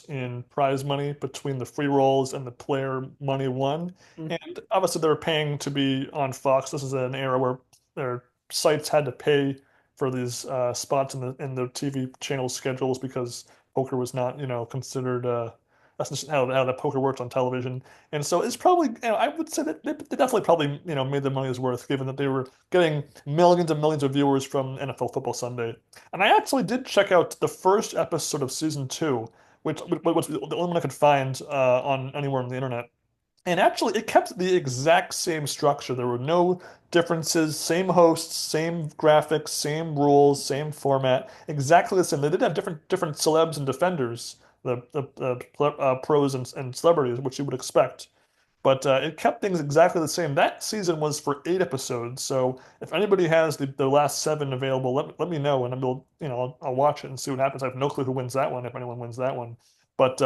in prize money between the free rolls and the player money won. And obviously, they were paying to be on Fox. This is an era where their sites had to pay for these spots in the TV channel schedules because poker was not, considered. That's just how the poker works on television. And so it's probably, I would say that they definitely probably, made the money's worth, given that they were getting millions and millions of viewers from NFL Football Sunday. And I actually did check out the first episode of season two, which was the only one I could find on anywhere on the internet. And actually, it kept the exact same structure. There were no differences, same hosts, same graphics, same rules, same format, exactly the same. They did have different celebs and defenders, the pros and celebrities, which you would expect. But it kept things exactly the same. That season was for 8 episodes. So if anybody has the last seven available, let me know, and I'll watch it and see what happens. I have no clue who wins that one, if anyone wins that one. But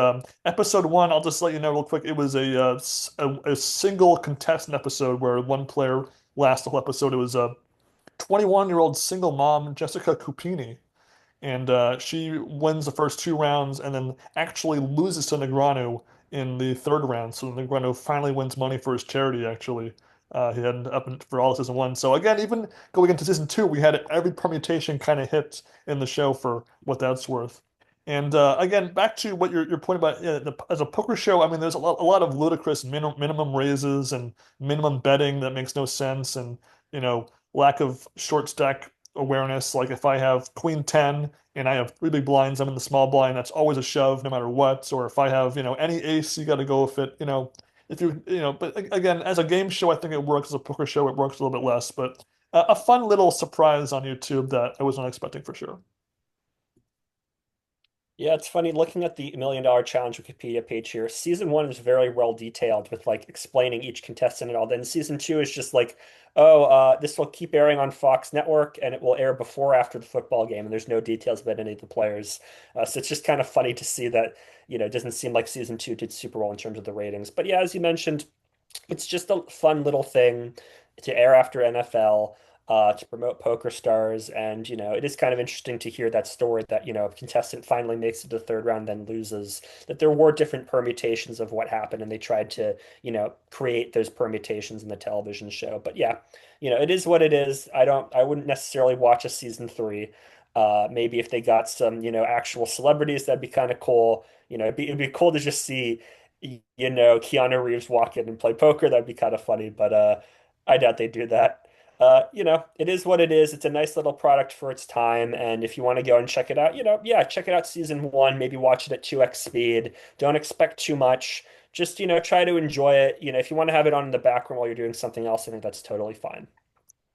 episode one, I'll just let you know real quick. It was a single contestant episode where one player last the whole episode. It was a 21-year-old single mom, Jessica Cupini, and she wins the first two rounds and then actually loses to Negreanu in the third round. So Negreanu finally wins money for his charity, actually. He had up for all of season one. So again, even going into season two, we had every permutation kind of hit in the show for what that's worth. And again, back to what your point about as a poker show. I mean, there's a lot of ludicrous minimum raises and minimum betting that makes no sense, and lack of short stack awareness. Like if I have Queen 10 and I have three big blinds, I'm in the small blind, that's always a shove no matter what. Or if I have, any ace, you got to go with it. If but again, as a game show, I think it works. As a poker show, it works a little bit less. But a fun little surprise on YouTube that I was not expecting for sure. Yeah, it's funny looking at the Million Dollar Challenge Wikipedia page here. Season one is very well detailed with like explaining each contestant and all. Then season two is just like, oh, this will keep airing on Fox Network and it will air before or after the football game. And there's no details about any of the players. So it's just kind of funny to see that, it doesn't seem like season two did super well in terms of the ratings. But yeah, as you mentioned, it's just a fun little thing to air after NFL, to promote poker stars. And, it is kind of interesting to hear that story that, a contestant finally makes it to the third round, then loses, that there were different permutations of what happened. And they tried to, create those permutations in the television show. But yeah, it is what it is. I wouldn't necessarily watch a season three. Maybe if they got some, actual celebrities, that'd be kind of cool. It'd be cool to just see Keanu Reeves walk in and play poker. That'd be kind of funny, but I doubt they do that. It is what it is. It's a nice little product for its time, and if you want to go and check it out, yeah, check it out season one. Maybe watch it at 2x speed. Don't expect too much. Just, try to enjoy it. If you want to have it on in the background while you're doing something else, I think that's totally fine.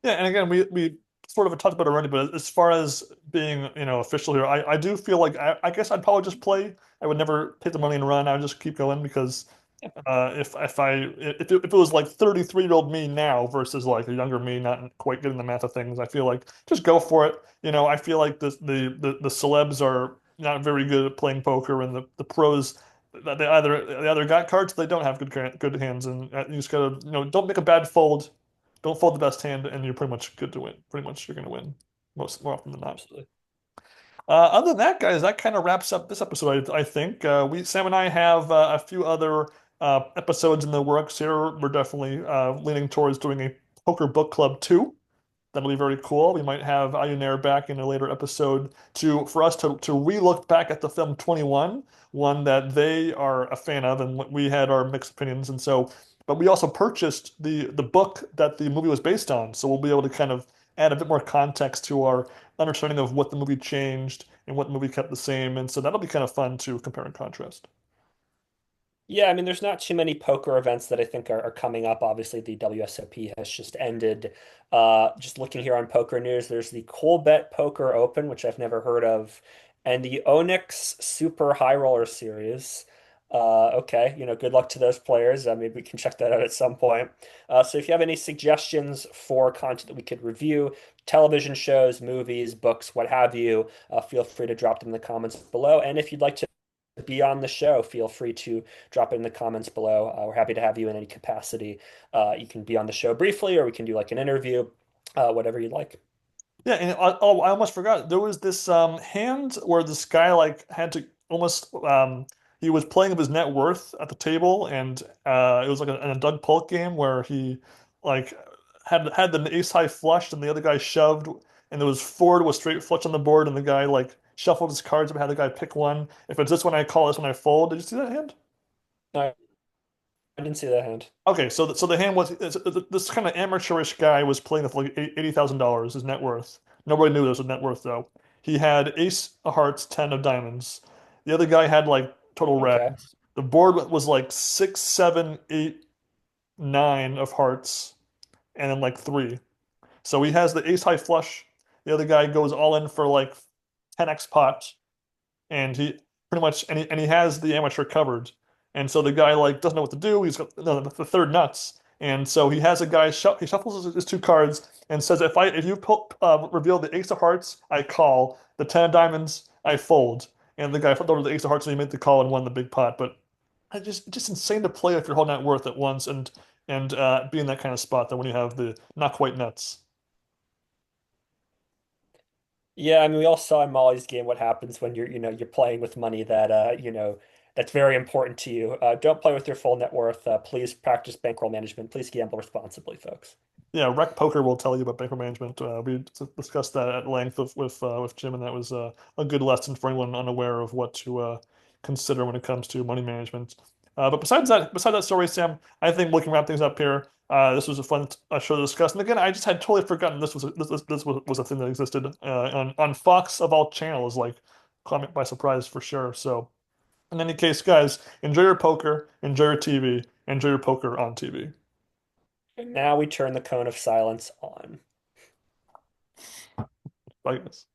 Yeah, and again, we sort of talked about it already, but as far as being, official here, I do feel like I guess I'd probably just play. I would never take the money and run. I would just keep going because if it was like 33-year-old me now versus like a younger me not quite getting the math of things, I feel like just go for it. I feel like the celebs are not very good at playing poker, and the pros that they either got cards or they don't have good hands, and you just gotta don't make a bad fold, don't fold the best hand, and you're pretty much good to win. Pretty much you're gonna win more often than not. Absolutely. Other than that, guys, that kind of wraps up this episode. I think we Sam and I have a few other episodes in the works here. We're definitely leaning towards doing a poker book club too. That'll be very cool. We might have Ayunair back in a later episode for us to re-look back at the film 21, one that they are a fan of, and we had our mixed opinions. And so, but we also purchased the book that the movie was based on, so we'll be able to kind of add a bit more context to our understanding of what the movie changed and what the movie kept the same. And so that'll be kind of fun to compare and contrast. Yeah, I mean, there's not too many poker events that I think are coming up. Obviously, the WSOP has just ended. Just looking here on Poker News, there's the Colbet Poker Open, which I've never heard of, and the Onyx Super High Roller Series. Okay, good luck to those players. Maybe we can check that out at some point. So if you have any suggestions for content that we could review, television shows, movies, books, what have you, feel free to drop them in the comments below. And if you'd like to be on the show, feel free to drop it in the comments below. We're happy to have you in any capacity. You can be on the show briefly, or we can do like an interview, whatever you'd like. Yeah, and I almost forgot. There was this hand where this guy like had to almost he was playing with his net worth at the table, and it was like a Doug Polk game where he like had the ace high flushed, and the other guy shoved, and there was forward was straight flush on the board, and the guy like shuffled his cards and had the guy pick one. If it's this one I call, this one I fold. Did you see that hand? No, I didn't see that hand. Okay, so the hand was this kind of amateurish guy was playing with like $80,000 his net worth. Nobody knew this was net worth though. He had ace of hearts, 10 of diamonds. The other guy had like total Okay. reds. The board was like six, seven, eight, nine of hearts, and then like three. So he has the ace high flush. The other guy goes all in for like 10x pot, and he pretty much and he has the amateur covered, and so the guy like doesn't know what to do. He's got no, the third nuts, and so he has a guy he shuffles his two cards and says, if you reveal the ace of hearts, I call. The 10 of diamonds, I fold. And the guy flipped over the ace of hearts and he made the call and won the big pot. But just insane to play if your whole net worth at once and be in that kind of spot that when you have the not quite nuts. Yeah, I mean, we all saw in Molly's game what happens when you're playing with money that that's very important to you. Don't play with your full net worth. Please practice bankroll management. Please gamble responsibly, folks. Yeah, Rec.Poker will tell you about banker management. We discussed that at length with Jim, and that was a good lesson for anyone unaware of what to consider when it comes to money management. But besides that story, Sam, I think we can wrap things up here. This was a fun show to discuss, and again, I just had totally forgotten this was a thing that existed on Fox of all channels. Like, caught me by surprise for sure. So, in any case, guys, enjoy your poker, enjoy your TV, enjoy your poker on TV. And now we turn the cone of silence on. Bye, guys.